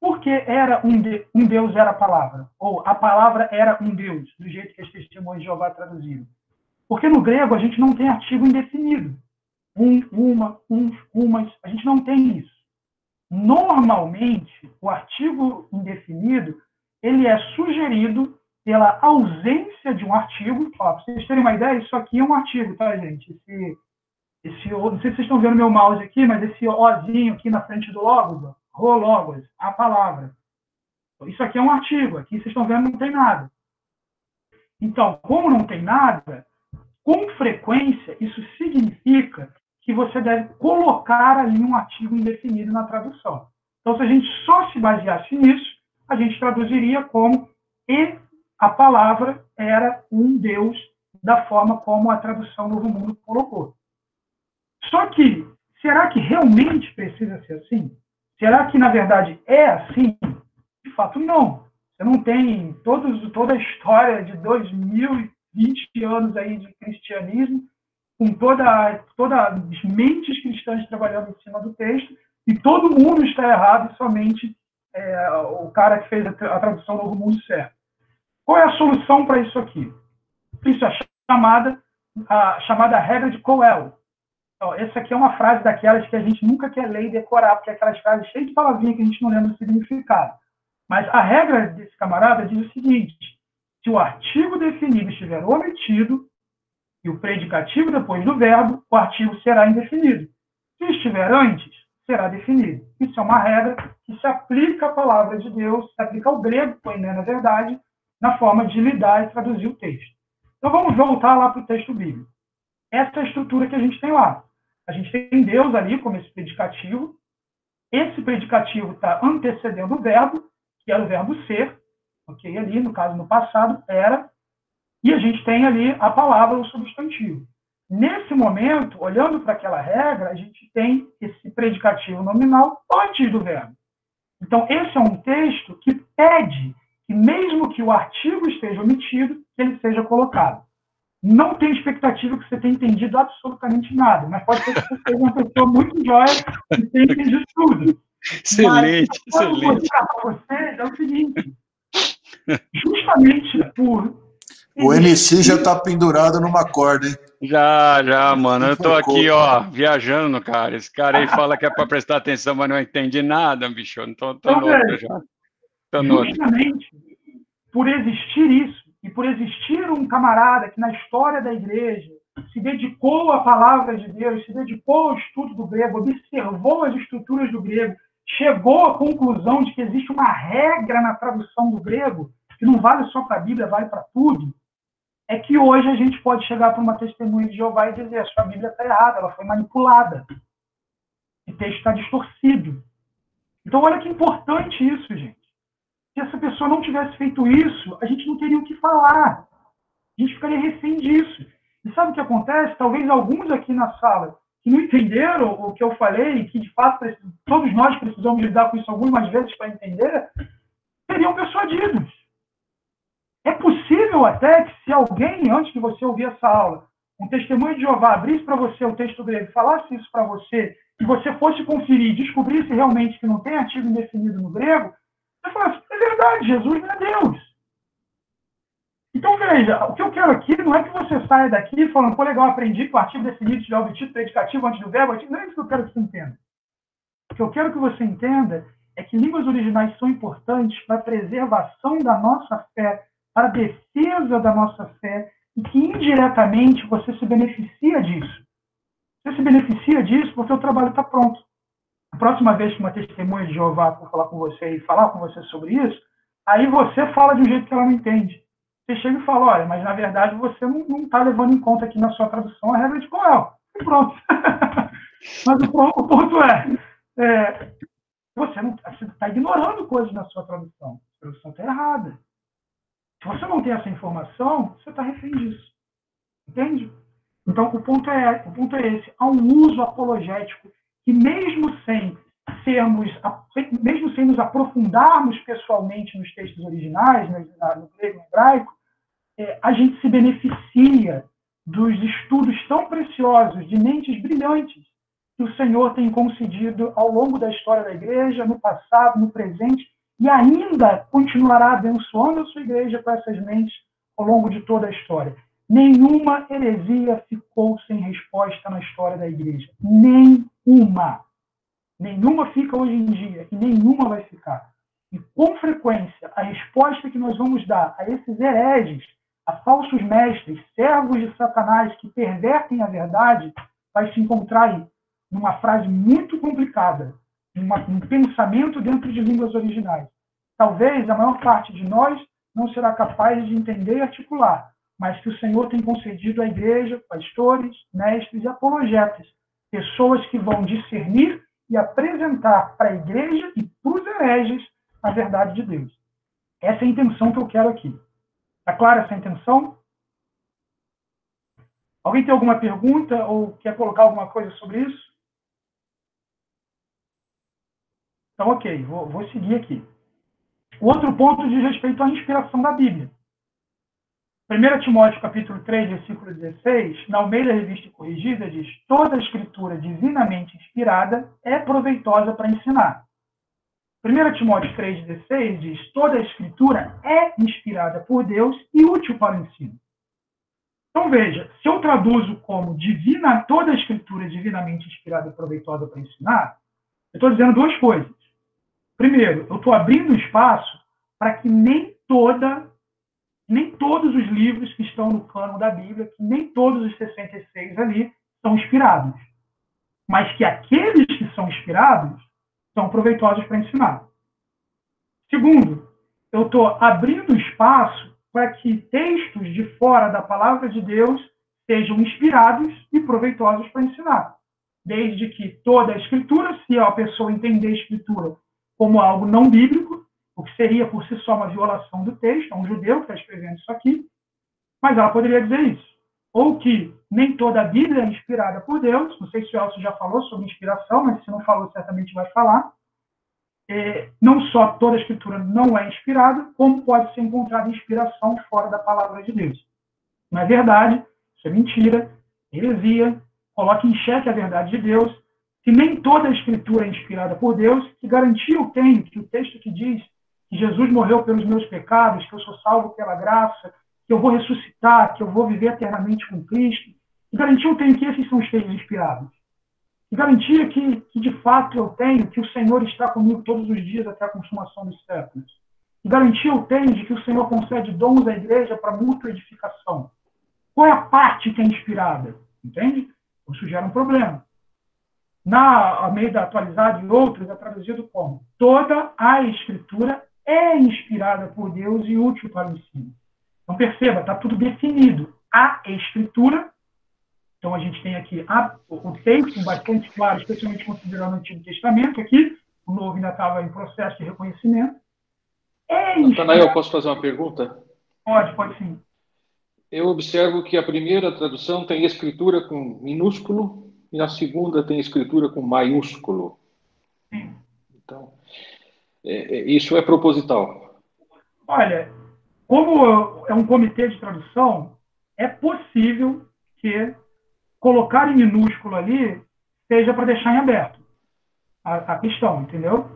Por que era um Deus era a palavra? Ou a palavra era um Deus, do jeito que as testemunhas de Jeová traduziram? Porque no grego a gente não tem artigo indefinido. Uma, uns, umas, a gente não tem isso. Normalmente, o artigo indefinido, ele é sugerido pela ausência de um artigo. Para vocês terem uma ideia, isso aqui é um artigo, tá, gente? Não sei se vocês estão vendo meu mouse aqui, mas esse Ozinho aqui na frente do logos, Hologos, a palavra. Isso aqui é um artigo, aqui vocês estão vendo não tem nada. Então, como não tem nada, com frequência, isso significa que você deve colocar ali um artigo indefinido na tradução. Então, se a gente só se baseasse nisso, a gente traduziria como e a palavra era um Deus, da forma como a tradução Novo Mundo colocou. Só que, será que realmente precisa ser assim? Será que, na verdade, é assim? De fato, não. Você não tem toda a história de 2020 anos aí de cristianismo, com todas as mentes cristãs trabalhando em cima do texto, e todo mundo está errado e somente o cara que fez a tradução Novo Mundo certo. Qual é a solução para isso aqui? Isso é a chamada regra de Coel. Então, essa aqui é uma frase daquelas que a gente nunca quer ler e decorar, porque é aquelas frases cheias de palavrinha que a gente não lembra o significado. Mas a regra desse camarada diz o seguinte: se o artigo definido estiver omitido e o predicativo depois do verbo, o artigo será indefinido. Se estiver antes, será definido. Isso é uma regra que se aplica à palavra de Deus, se aplica ao grego, poiné, na verdade, na forma de lidar e traduzir o texto. Então vamos voltar lá para o texto bíblico. Essa é a estrutura que a gente tem lá. A gente tem Deus ali como esse predicativo. Esse predicativo está antecedendo o verbo, que era o verbo ser, ok? Ali, no caso, no passado, era. E a gente tem ali a palavra, o substantivo. Nesse momento, olhando para aquela regra, a gente tem esse predicativo nominal antes do verbo. Então, esse é um texto que pede que, mesmo que o artigo esteja omitido, que ele seja colocado. Não tem expectativa que você tenha entendido absolutamente nada, mas pode ser que você seja uma pessoa muito jóia e tenha entendido tudo. Excelente, mas, excelente. Para vocês é o seguinte, justamente por... O MC já está pendurado numa corda, hein? Já, mano. Eu tô aqui, ó, viajando, cara. Esse cara aí fala que é para prestar atenção, mas não entende nada, bicho. Tô então, noutra já. Justamente por existir isso, e por existir um camarada que na história da igreja se dedicou à palavra de Deus, se dedicou ao estudo do grego, observou as estruturas do grego, chegou à conclusão de que existe uma regra na tradução do grego, que não vale só para a Bíblia, vale para tudo, é que hoje a gente pode chegar para uma testemunha de Jeová e dizer: a sua Bíblia está errada, ela foi manipulada. O texto está distorcido. Então, olha que importante isso, gente. Se essa pessoa não tivesse feito isso, a gente não teria o que falar. A gente ficaria refém disso. E sabe o que acontece? Talvez alguns aqui na sala que não entenderam o que eu falei, que de fato todos nós precisamos lidar com isso algumas vezes para entender, seriam persuadidos. É possível até que se alguém, antes de você ouvir essa aula, um testemunho de Jeová abrisse para você o texto grego, falasse isso para você, e você fosse conferir e descobrisse realmente que não tem artigo indefinido no grego, você falasse: é verdade, Jesus não é Deus. Então, veja, o que eu quero aqui não é que você saia daqui falando: pô, legal, aprendi que o artigo definido tiver obtido predicativo antes do verbo. Não é isso que eu quero que você entenda. O que eu quero que você entenda é que línguas originais são importantes para a preservação da nossa fé, para a defesa da nossa fé, e que indiretamente você se beneficia disso. Você se beneficia disso porque o trabalho está pronto. próxima vez que uma testemunha de Jeová for falar com você e falar com você sobre isso, aí você fala de um jeito que ela não entende. Você chega e fala, olha, mas na verdade você não está levando em conta aqui na sua tradução a regra de Coel. E pronto. Mas o ponto você está ignorando coisas na sua tradução. A tradução está errada. Se você não tem essa informação, você está refém disso. Entende? Então, o ponto é esse. Há um uso apologético que, mesmo sem nos aprofundarmos pessoalmente nos textos originais, no grego e no hebraico, a gente se beneficia dos estudos tão preciosos, de mentes brilhantes, que o Senhor tem concedido ao longo da história da igreja, no passado, no presente, e ainda continuará abençoando a sua igreja com essas mentes ao longo de toda a história. Nenhuma heresia ficou sem resposta na história da igreja. Nenhuma. Nenhuma fica hoje em dia e nenhuma vai ficar. E, com frequência, a resposta que nós vamos dar a esses hereges, a falsos mestres, servos de Satanás que pervertem a verdade, vai se encontrar aí, numa frase muito complicada, um pensamento dentro de línguas originais. Talvez a maior parte de nós não será capaz de entender e articular, mas que o Senhor tem concedido à igreja, pastores, mestres e apologetas, pessoas que vão discernir e apresentar para a igreja e para os hereges a verdade de Deus. Essa é a intenção que eu quero aqui. Está clara essa intenção? Alguém tem alguma pergunta ou quer colocar alguma coisa sobre isso? Então, ok, vou seguir aqui. O outro ponto diz respeito à inspiração da Bíblia. 1 Timóteo, capítulo 3, versículo 16, na Almeida Revista e Corrigida, diz: toda a escritura divinamente inspirada é proveitosa para ensinar. 1 Timóteo 3,16 diz: toda a escritura é inspirada por Deus e útil para o ensino. Então veja, se eu traduzo como toda a escritura é divinamente inspirada e proveitosa para ensinar, eu estou dizendo duas coisas. Primeiro, eu estou abrindo espaço para que nem todos os livros que estão no cânon da Bíblia, que nem todos os 66 ali são inspirados, mas que aqueles que são inspirados são proveitosos para ensinar. Segundo, eu estou abrindo espaço para que textos de fora da palavra de Deus sejam inspirados e proveitosos para ensinar. Desde que toda a Escritura, se a pessoa entender a Escritura como algo não bíblico, o que seria por si só uma violação do texto, é um judeu que está escrevendo isso aqui, mas ela poderia dizer isso. Ou que nem toda a Bíblia é inspirada por Deus, não sei se o Elcio já falou sobre inspiração, mas se não falou, certamente vai falar. Não só toda a Escritura não é inspirada, como pode ser encontrada inspiração fora da palavra de Deus. Não é verdade, isso é mentira, heresia, coloca em xeque a verdade de Deus. Se nem toda a Escritura é inspirada por Deus, que garantia eu tenho que o texto que diz que Jesus morreu pelos meus pecados, que eu sou salvo pela graça, que eu vou ressuscitar, que eu vou viver eternamente com Cristo, que garantia eu tenho que esses são os textos inspirados? Que garantia que de fato eu tenho que o Senhor está comigo todos os dias até a consumação dos séculos? Que garantia eu tenho de que o Senhor concede dons à igreja para mútua edificação? Qual é a parte que é inspirada? Entende? Isso gera um problema. Na Almeida Atualizada e outros, é traduzido como: toda a Escritura é inspirada por Deus e útil para o ensino. Então, perceba, está tudo definido. A Escritura, então a gente tem aqui o texto bastante claro, especialmente considerando o Antigo Testamento aqui, o Novo ainda estava em processo de reconhecimento. Natanael, posso fazer uma pergunta? Pode sim. Eu observo que a primeira tradução tem escritura com minúsculo e a segunda tem escritura com maiúsculo. Sim. Então, isso é proposital? Olha, como é um comitê de tradução, é possível que colocar em minúsculo ali seja para deixar em aberto a questão, entendeu?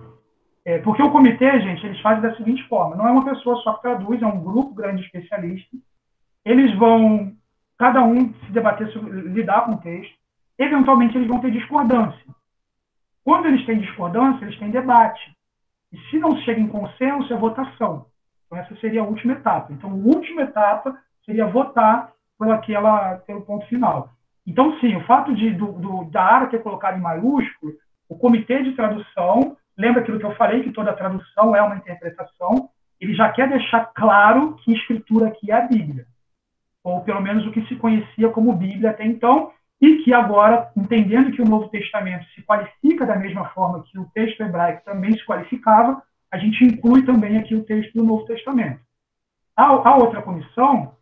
Porque o comitê, gente, eles fazem da seguinte forma: não é uma pessoa só que traduz, é um grupo grande de especialistas. Eles vão, cada um, se debater, lidar com o texto. Eventualmente, eles vão ter discordância. Quando eles têm discordância, eles têm debate. E se não chega em consenso, é votação. Então, essa seria a última etapa. Então, a última etapa seria votar pelo ponto final. Então, sim, o fato da área ter colocado em maiúsculo, O comitê de tradução, lembra aquilo que eu falei, que toda tradução é uma interpretação, ele já quer deixar claro que escritura aqui é a Bíblia, ou pelo menos o que se conhecia como Bíblia até então, e que agora, entendendo que o Novo Testamento se qualifica da mesma forma que o texto hebraico também se qualificava, a gente inclui também aqui o texto do Novo Testamento. A outra comissão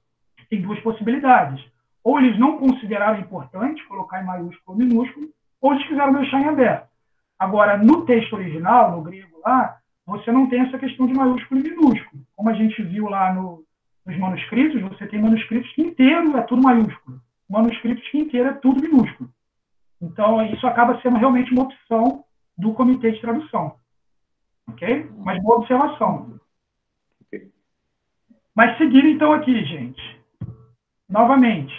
tem duas possibilidades. Ou eles não consideraram importante colocar em maiúsculo ou minúsculo, ou eles quiseram deixar em aberto. Agora, no texto original, no grego lá, você não tem essa questão de maiúsculo e minúsculo. Como a gente viu lá nos manuscritos, você tem manuscritos que inteiro é tudo maiúsculo. Manuscritos que inteiro é tudo minúsculo. Então, isso acaba sendo realmente uma opção do comitê de tradução. Ok? Mas boa observação. Mas seguindo, então, aqui, gente. Novamente,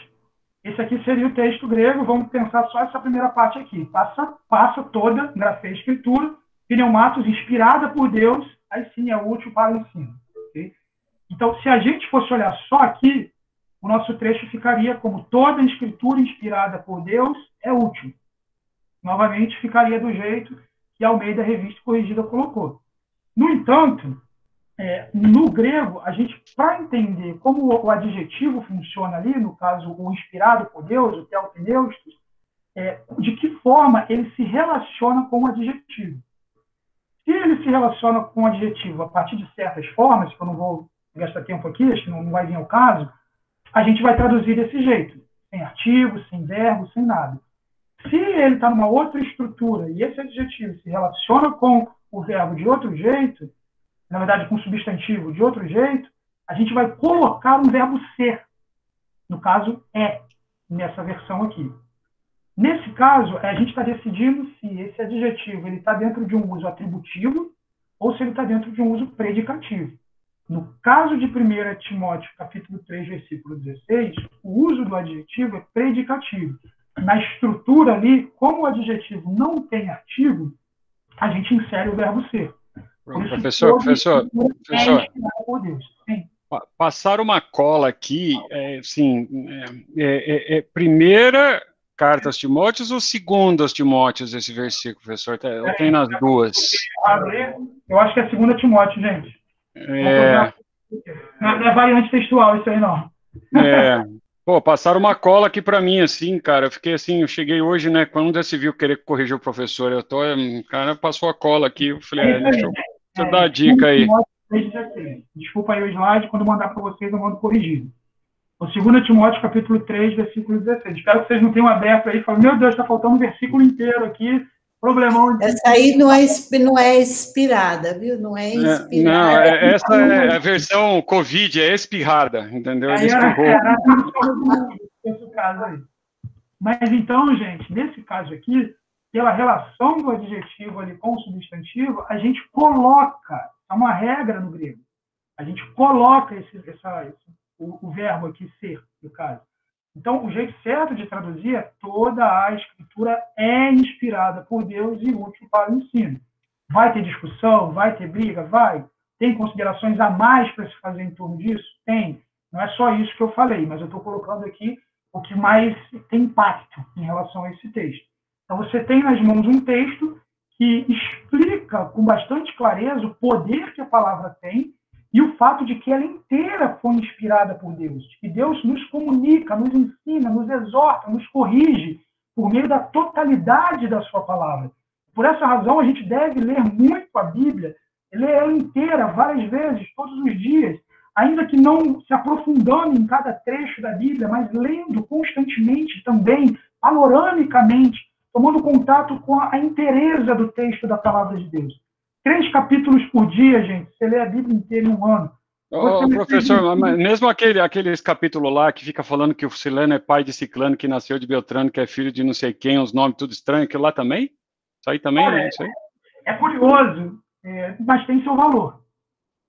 esse aqui seria o texto grego. Vamos pensar só essa primeira parte aqui. Passa toda, grafia e escritura, pneumatos, inspirada por Deus, aí sim é útil para o ensino. Okay? Então, se a gente fosse olhar só aqui, o nosso trecho ficaria como toda a escritura inspirada por Deus é útil. Novamente, ficaria do jeito que a Almeida Revista Corrigida colocou. No entanto, no grego, a gente, para entender como o adjetivo funciona ali, no caso, o inspirado por Deus, o theopneustos, de que forma ele se relaciona com o adjetivo. Se ele se relaciona com o adjetivo a partir de certas formas, que eu não vou gastar tempo aqui, acho que não vai vir ao caso, a gente vai traduzir desse jeito, sem artigo, sem verbo, sem nada. Se ele está numa outra estrutura e esse adjetivo se relaciona com o verbo de outro jeito, na verdade com o substantivo de outro jeito, a gente vai colocar um verbo ser. No caso, nessa versão aqui. Nesse caso, a gente está decidindo se esse adjetivo está dentro de um uso atributivo ou se ele está dentro de um uso predicativo. No caso de 1 Timóteo, capítulo 3, versículo 16, o uso do adjetivo é predicativo. Na estrutura ali, como o adjetivo não tem artigo, a gente insere o verbo ser. Professor, passaram uma cola aqui, primeira carta aos Timóteos ou segunda aos Timóteos esse versículo, professor? Eu tenho nas duas. Eu acho que é 2 Timóteo, gente. Não é variante textual isso aí, não. Passaram uma cola aqui para mim, assim, cara. Eu fiquei assim, eu cheguei hoje, né? Quando você viu querer corrigir o professor, o cara passou a cola aqui. Eu falei, deixa eu dar a dica aí. Desculpa aí o slide, quando eu mandar para vocês, eu mando corrigido. O 2 Timóteo, capítulo 3, versículo 16. Espero que vocês não tenham aberto aí e falem, meu Deus, está faltando um versículo inteiro aqui. Problemão. Essa aí não é inspirada, viu? Não é inspirada. Não, essa é a versão Covid, é espirrada, entendeu? Mas então, gente, nesse caso aqui, pela relação do adjetivo ali com o substantivo, a gente coloca, é uma regra no grego, a gente coloca o verbo aqui ser, no caso. Então, o jeito certo de traduzir é toda a escritura é inspirada por Deus e útil para o ensino. Vai ter discussão? Vai ter briga? Vai. Tem considerações a mais para se fazer em torno disso? Tem. Não é só isso que eu falei, mas eu estou colocando aqui o que mais tem impacto em relação a esse texto. Então, você tem nas mãos um texto que explica com bastante clareza o poder que a palavra tem e o fato de que ela inteira foi inspirada por Deus, que Deus nos comunica, nos ensina, nos exorta, nos corrige por meio da totalidade da sua palavra. Por essa razão, a gente deve ler muito a Bíblia, ler ela inteira, várias vezes, todos os dias, ainda que não se aprofundando em cada trecho da Bíblia, mas lendo constantemente também, panoramicamente, tomando contato com a inteireza do texto da palavra de Deus. 3 capítulos por dia, gente. Você lê a Bíblia inteira em um ano. Professor, mesmo aqueles capítulos lá que fica falando que o Ciclano é pai de Ciclano, que nasceu de Beltrano, que é filho de não sei quem, os nomes tudo estranho, aquilo lá também? Isso aí também, né? Isso aí? É curioso, mas tem seu valor.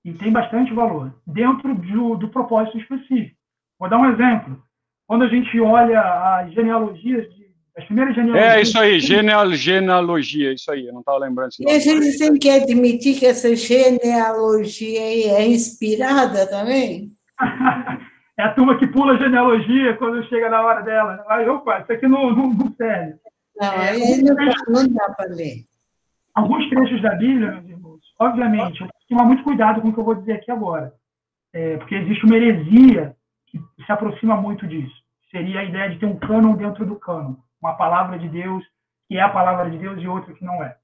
E tem bastante valor, dentro do propósito específico. Vou dar um exemplo. Quando a gente olha as genealogias as primeiras genealogias... isso aí, genealogia, isso aí, eu não estava lembrando. E a gente tem que admitir que essa genealogia aí é inspirada também? É a turma que pula a genealogia quando chega na hora dela. Aí, opa, isso aqui não serve. Não, não dá para ler. alguns trechos da Bíblia, meus irmãos, obviamente, eu tenho que tomar muito cuidado com o que eu vou dizer aqui agora, porque existe uma heresia que se aproxima muito disso. Seria a ideia de ter um cânon dentro do cânon, uma palavra de Deus que é a palavra de Deus e outra que não é.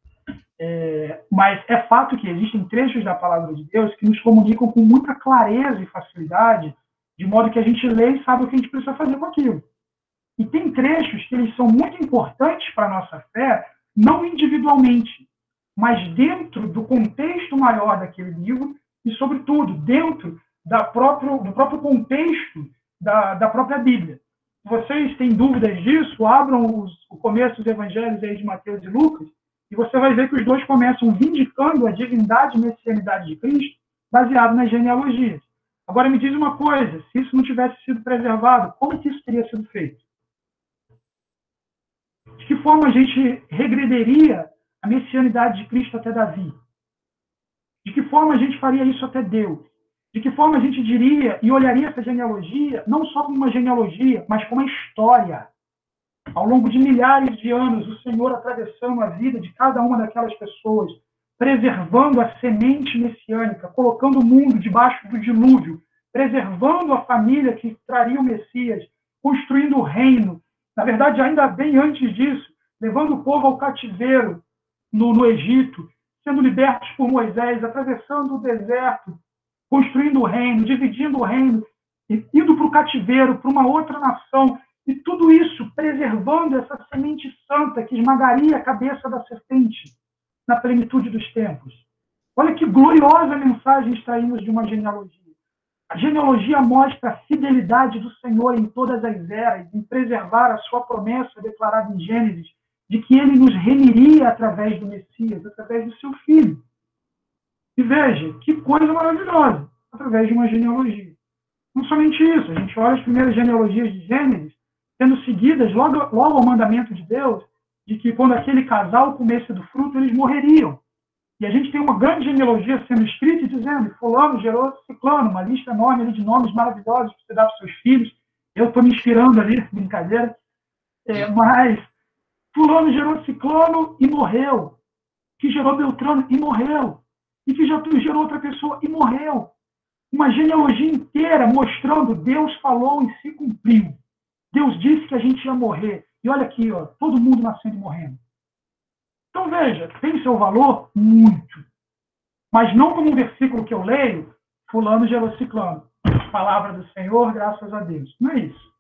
Mas é fato que existem trechos da palavra de Deus que nos comunicam com muita clareza e facilidade, de modo que a gente lê e sabe o que a gente precisa fazer com aquilo. E tem trechos que eles são muito importantes para a nossa fé, não individualmente, mas dentro do contexto maior daquele livro e, sobretudo, dentro do próprio contexto da própria Bíblia. Se vocês têm dúvidas disso, abram o começo dos evangelhos aí de Mateus e Lucas, e você vai ver que os dois começam vindicando a divindade e messianidade de Cristo, baseado nas genealogias. Agora, me diz uma coisa, se isso não tivesse sido preservado, como que isso teria sido feito? De que forma a gente regrediria a messianidade de Cristo até Davi? De que forma a gente faria isso até Deus? De que forma a gente diria e olharia essa genealogia, não só como uma genealogia, mas como uma história? Ao longo de milhares de anos, o Senhor atravessando a vida de cada uma daquelas pessoas, preservando a semente messiânica, colocando o mundo debaixo do dilúvio, preservando a família que traria o Messias, construindo o reino. Na verdade, ainda bem antes disso, levando o povo ao cativeiro no Egito, sendo libertos por Moisés, atravessando o deserto, construindo o reino, dividindo o reino, indo para o cativeiro, para uma outra nação, e tudo isso preservando essa semente santa que esmagaria a cabeça da serpente na plenitude dos tempos. Olha que gloriosa mensagem extraímos de uma genealogia. A genealogia mostra a fidelidade do Senhor em todas as eras, em preservar a sua promessa declarada em Gênesis, de que ele nos remiria através do Messias, através do seu Filho. E veja, que coisa maravilhosa, através de uma genealogia. Não somente isso, a gente olha as primeiras genealogias de Gênesis, sendo seguidas logo ao mandamento de Deus, de que quando aquele casal comesse do fruto, eles morreriam. E a gente tem uma grande genealogia sendo escrita e dizendo, fulano gerou ciclano, uma lista enorme ali de nomes maravilhosos que você dá para os seus filhos. Eu estou me inspirando ali, brincadeira. Mas fulano gerou ciclano e morreu. Que gerou Beltrano e morreu. E que já gerou outra pessoa e morreu. Uma genealogia inteira mostrando Deus falou e se cumpriu. Deus disse que a gente ia morrer. E olha aqui, ó, todo mundo nascendo e morrendo. Então, veja, tem seu valor? Muito. Mas não como um versículo que eu leio, fulano gerou ciclano. Palavra do Senhor, graças a Deus. Não é isso.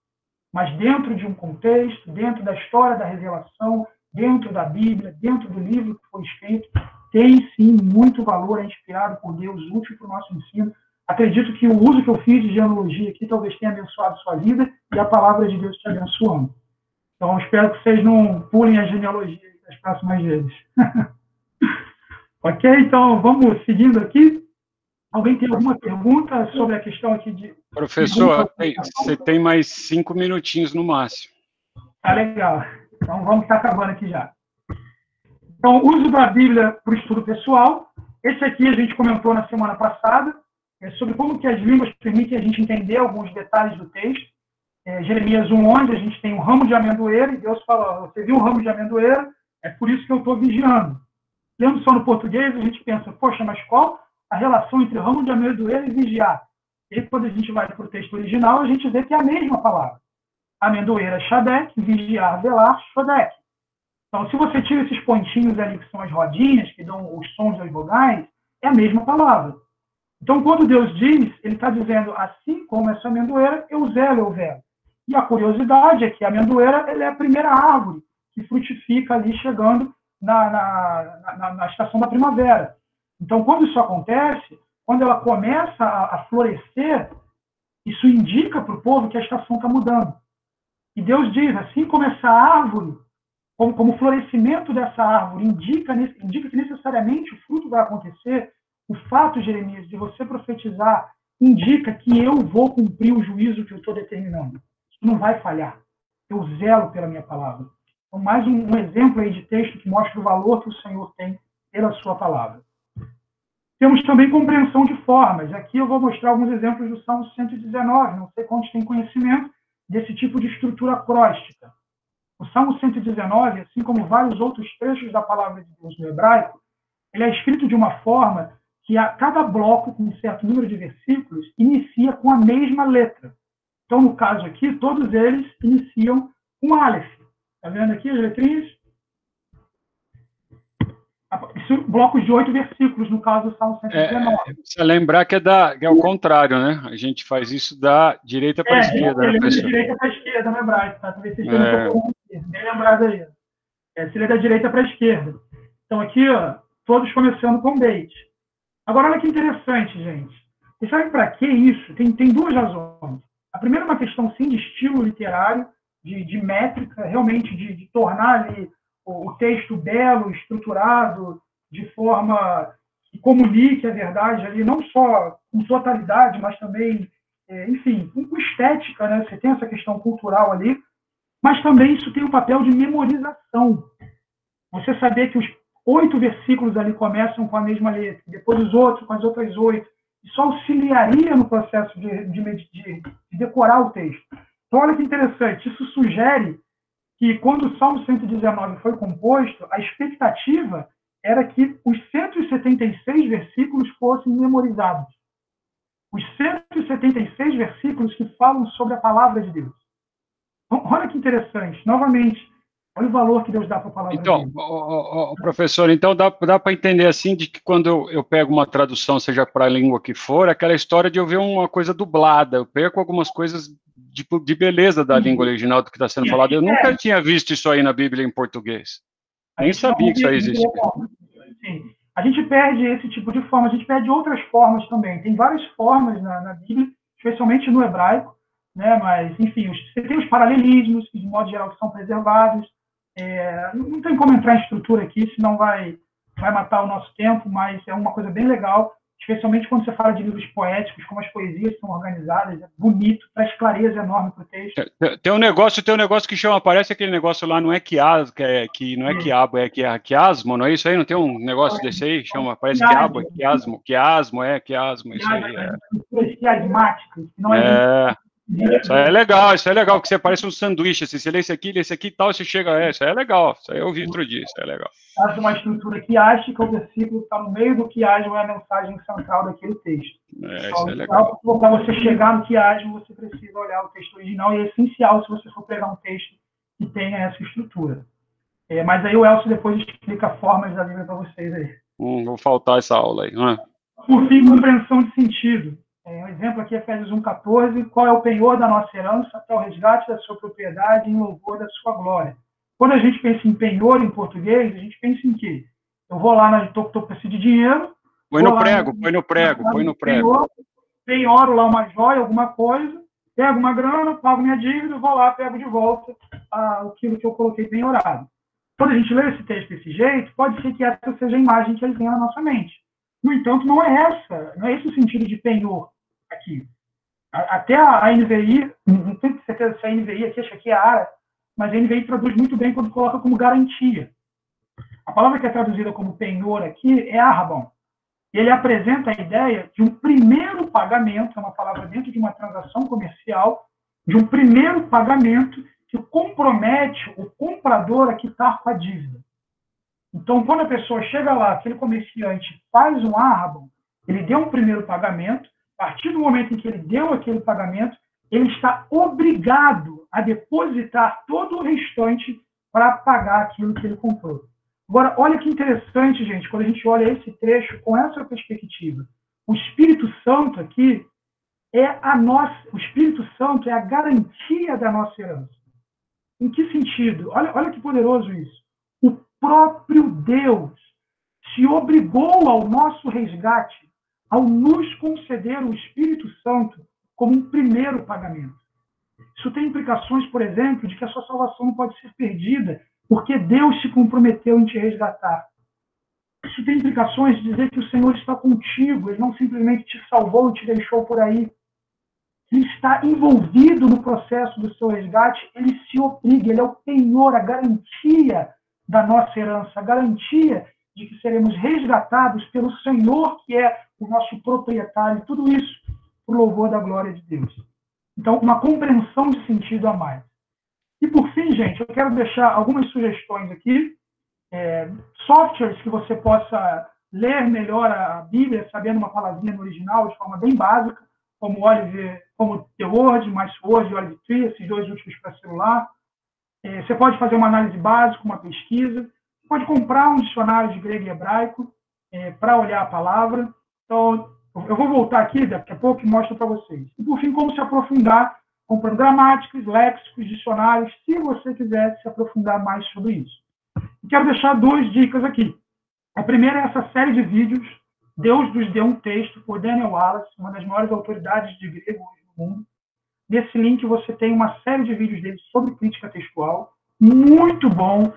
Mas dentro de um contexto, dentro da história da revelação, dentro da Bíblia, dentro do livro que foi escrito, tem sim muito valor, é inspirado por Deus, útil para o nosso ensino. Acredito que o uso que eu fiz de genealogia aqui talvez tenha abençoado sua vida e a palavra de Deus te abençoando. Então, espero que vocês não pulem a genealogia das próximas vezes. Ok? Então, vamos seguindo aqui. Alguém tem alguma pergunta sobre a questão aqui de... Professor, você tem mais 5 minutinhos no máximo. Tá legal. Então, vamos estar acabando aqui já. Então, uso da Bíblia para o estudo pessoal. Esse aqui a gente comentou na semana passada, sobre como que as línguas permitem a gente entender alguns detalhes do texto. Jeremias 1,11, a gente tem um ramo de amendoeira, e Deus fala, você viu um ramo de amendoeira? É por isso que eu estou vigiando. Lendo só no português, a gente pensa, poxa, mas qual a relação entre ramo de amendoeira e vigiar? E quando a gente vai para o texto original, a gente vê que é a mesma palavra. Amendoeira, shadek, vigiar, velar, shodek. Então, se você tira esses pontinhos ali, que são as rodinhas, que dão os sons das vogais, é a mesma palavra. Então, quando Deus diz, ele está dizendo, assim como essa amendoeira, eu zelo, eu velo. E a curiosidade é que a amendoeira ela é a primeira árvore que frutifica ali, chegando na estação da primavera. Então, quando isso acontece, quando ela começa a florescer, isso indica para o povo que a estação está mudando. E Deus diz, assim como essa árvore, como o florescimento dessa árvore indica que necessariamente o fruto vai acontecer, o fato, Jeremias, de você profetizar indica que eu vou cumprir o juízo que eu estou determinando. Isso não vai falhar. Eu zelo pela minha palavra. Então, mais um exemplo aí de texto que mostra o valor que o Senhor tem pela sua palavra. Temos também compreensão de formas. Aqui eu vou mostrar alguns exemplos do Salmo 119. Não sei quantos têm conhecimento desse tipo de estrutura acróstica. o Salmo 119, assim como vários outros trechos da palavra de Deus no hebraico, ele é escrito de uma forma que cada bloco, com um certo número de versículos, inicia com a mesma letra. Então, no caso aqui, todos eles iniciam com Aleph. Está vendo aqui as letrinhas? Blocos de 8 versículos, no caso do Salmo 119. Precisa lembrar que é o contrário, né? A gente faz isso da direita para a esquerda, né, professor? Da direita para a esquerda no hebraico, tá? Talvez vocês tenham bem lembrado aí. Se lê da direita para a esquerda. Então, aqui, ó, todos começando com Beit. Agora, olha que interessante, gente. Vocês sabem para que isso? Tem duas razões. A primeira é uma questão, sim, de estilo literário, de métrica, realmente de tornar ali o texto belo, estruturado, de forma que comunique a verdade ali, não só com totalidade, mas também, enfim, com estética, né? Você tem essa questão cultural ali, mas também isso tem um papel de memorização. Você saber que os 8 versículos ali começam com a mesma letra, depois os outros com as outras 8, isso auxiliaria no processo de decorar o texto. Então, olha que interessante, isso sugere que quando o Salmo 119 foi composto, a expectativa era que os 176 versículos fossem memorizados. Os 176 versículos que falam sobre a palavra de Deus. Então, olha que interessante, novamente, olha o valor que Deus dá para a palavra de Deus. Então, professor, então dá para entender assim, de que quando eu pego uma tradução, seja para a língua que for, aquela história de eu ver uma coisa dublada, eu perco algumas coisas de beleza da língua original do que está sendo falado. Eu nunca tinha visto isso aí na Bíblia em português. Nem sabia que isso aí existia. Sim. A gente perde esse tipo de forma, a gente perde outras formas também. Tem várias formas na Bíblia, especialmente no hebraico, né? Mas, enfim, você tem os paralelismos, que de modo geral são preservados. Não tem como entrar em estrutura aqui, senão vai matar o nosso tempo, mas é uma coisa bem legal, especialmente quando você fala de livros poéticos, como as poesias são organizadas, é bonito, traz clareza enorme para o texto. Tem um negócio que chama, parece aquele negócio lá, não é quiasmo, não é quiabo, é quiasmo, não é isso aí? Não tem um negócio desse aí? Chama, parece quiabo, quiasmo, quiasmo, isso aí. Quiasmáticas, não é... Isso é legal, que você parece um sanduíche, assim, você lê esse aqui e tal, você chega, isso aí é legal, isso aí eu ouvi outro dia, isso aí é legal. Faz uma estrutura quiástica, o versículo está no meio do quiasmo, é a mensagem central daquele texto. Isso é legal. Para você chegar no quiasmo, você precisa olhar o texto original, e é essencial se você for pegar um texto que tenha essa estrutura. Mas aí o Elcio depois explica formas da Bíblia para vocês aí. Vou faltar essa aula aí, não é? Por fim, compreensão de sentido. Um exemplo aqui é Efésios 1,14. Qual é o penhor da nossa herança até o resgate da sua propriedade em louvor da sua glória? Quando a gente pensa em penhor em português, a gente pensa em quê? Eu vou lá, estou precisando de dinheiro. Põe no prego. Penhoro lá uma joia, alguma coisa, pego uma grana, pago minha dívida, vou lá, pego de volta aquilo que eu coloquei penhorado. Quando a gente lê esse texto desse jeito, pode ser que essa seja a imagem que ele tenha na nossa mente. No entanto, não é esse o sentido de penhor aqui. Até a NVI, não tenho certeza se a NVI aqui, acho que é a ARA, mas a NVI traduz muito bem quando coloca como garantia. A palavra que é traduzida como penhor aqui é arrabon. Ele apresenta a ideia de um primeiro pagamento, é uma palavra dentro de uma transação comercial, de um primeiro pagamento que compromete o comprador a quitar com a dívida. Então, quando a pessoa chega lá, aquele comerciante faz um arrabon, ele deu um primeiro pagamento, a partir do momento em que ele deu aquele pagamento, ele está obrigado a depositar todo o restante para pagar aquilo que ele comprou. Agora, olha que interessante, gente, quando a gente olha esse trecho com essa perspectiva. O Espírito Santo aqui o Espírito Santo é a garantia da nossa herança. Em que sentido? Olha que poderoso isso. O próprio Deus se obrigou ao nosso resgate ao nos conceder o Espírito Santo como um primeiro pagamento. Isso tem implicações, por exemplo, de que a sua salvação não pode ser perdida porque Deus se comprometeu em te resgatar. Isso tem implicações de dizer que o Senhor está contigo, Ele não simplesmente te salvou e te deixou por aí. Ele está envolvido no processo do seu resgate, Ele se obriga, Ele é o penhor, a garantia da nossa herança, a garantia de que seremos resgatados pelo Senhor, que é o nosso proprietário, tudo isso por louvor da glória de Deus. Então, uma compreensão de sentido a mais. E, por fim, gente, eu quero deixar algumas sugestões aqui, softwares que você possa ler melhor a Bíblia, sabendo uma palavrinha no original, de forma bem básica, como The Word, MassWord e Olive Tree, esses dois últimos para celular. Você pode fazer uma análise básica, uma pesquisa. Você pode comprar um dicionário de grego e hebraico para olhar a palavra. Então, eu vou voltar aqui daqui a pouco e mostro para vocês. E, por fim, como se aprofundar comprando gramáticas, léxicos, dicionários, se você quiser se aprofundar mais sobre isso. E quero deixar 2 dicas aqui. A primeira é essa série de vídeos, Deus nos deu um texto, por Daniel Wallace, uma das maiores autoridades de grego hoje no mundo. Nesse link você tem uma série de vídeos dele sobre crítica textual, muito bom,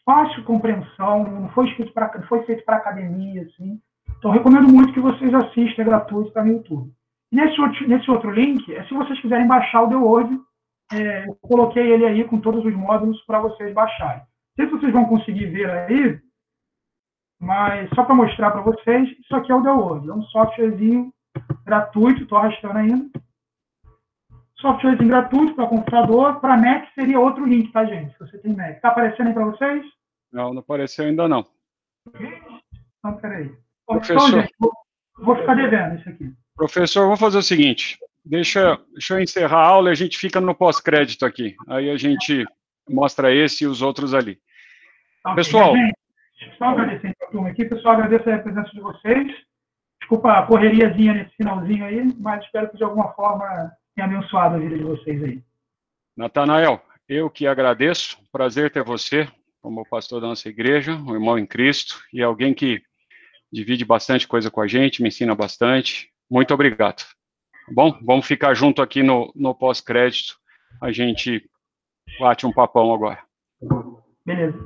fácil compreensão, não foi feito para academia, assim. Então, recomendo muito que vocês assistam, é gratuito, está no YouTube. E nesse outro link, se vocês quiserem baixar o The Word, eu coloquei ele aí com todos os módulos para vocês baixarem. Não sei se vocês vão conseguir ver aí, mas só para mostrar para vocês, isso aqui é o The Word, é um softwarezinho gratuito, estou arrastando ainda. Softwarezinho gratuito para computador, para Mac seria outro link, tá, gente? Se você tem Mac. Está aparecendo aí para vocês? Não apareceu ainda não. Então, peraí. Professor, então, gente, vou ficar devendo isso aqui. Professor, vou fazer o seguinte, deixa eu encerrar a aula e a gente fica no pós-crédito aqui. Aí a gente mostra esse e os outros ali. Okay, pessoal... Gente, só agradecer a turma aqui. Pessoal, agradeço a presença de vocês. Desculpa a correriazinha nesse finalzinho aí, mas espero que de alguma forma tenha abençoado a vida de vocês aí. Natanael, eu que agradeço. Prazer ter você como pastor da nossa igreja, um irmão em Cristo e alguém que divide bastante coisa com a gente, me ensina bastante. Muito obrigado. Tá bom? Vamos ficar junto aqui no pós-crédito. A gente bate um papão agora. Beleza.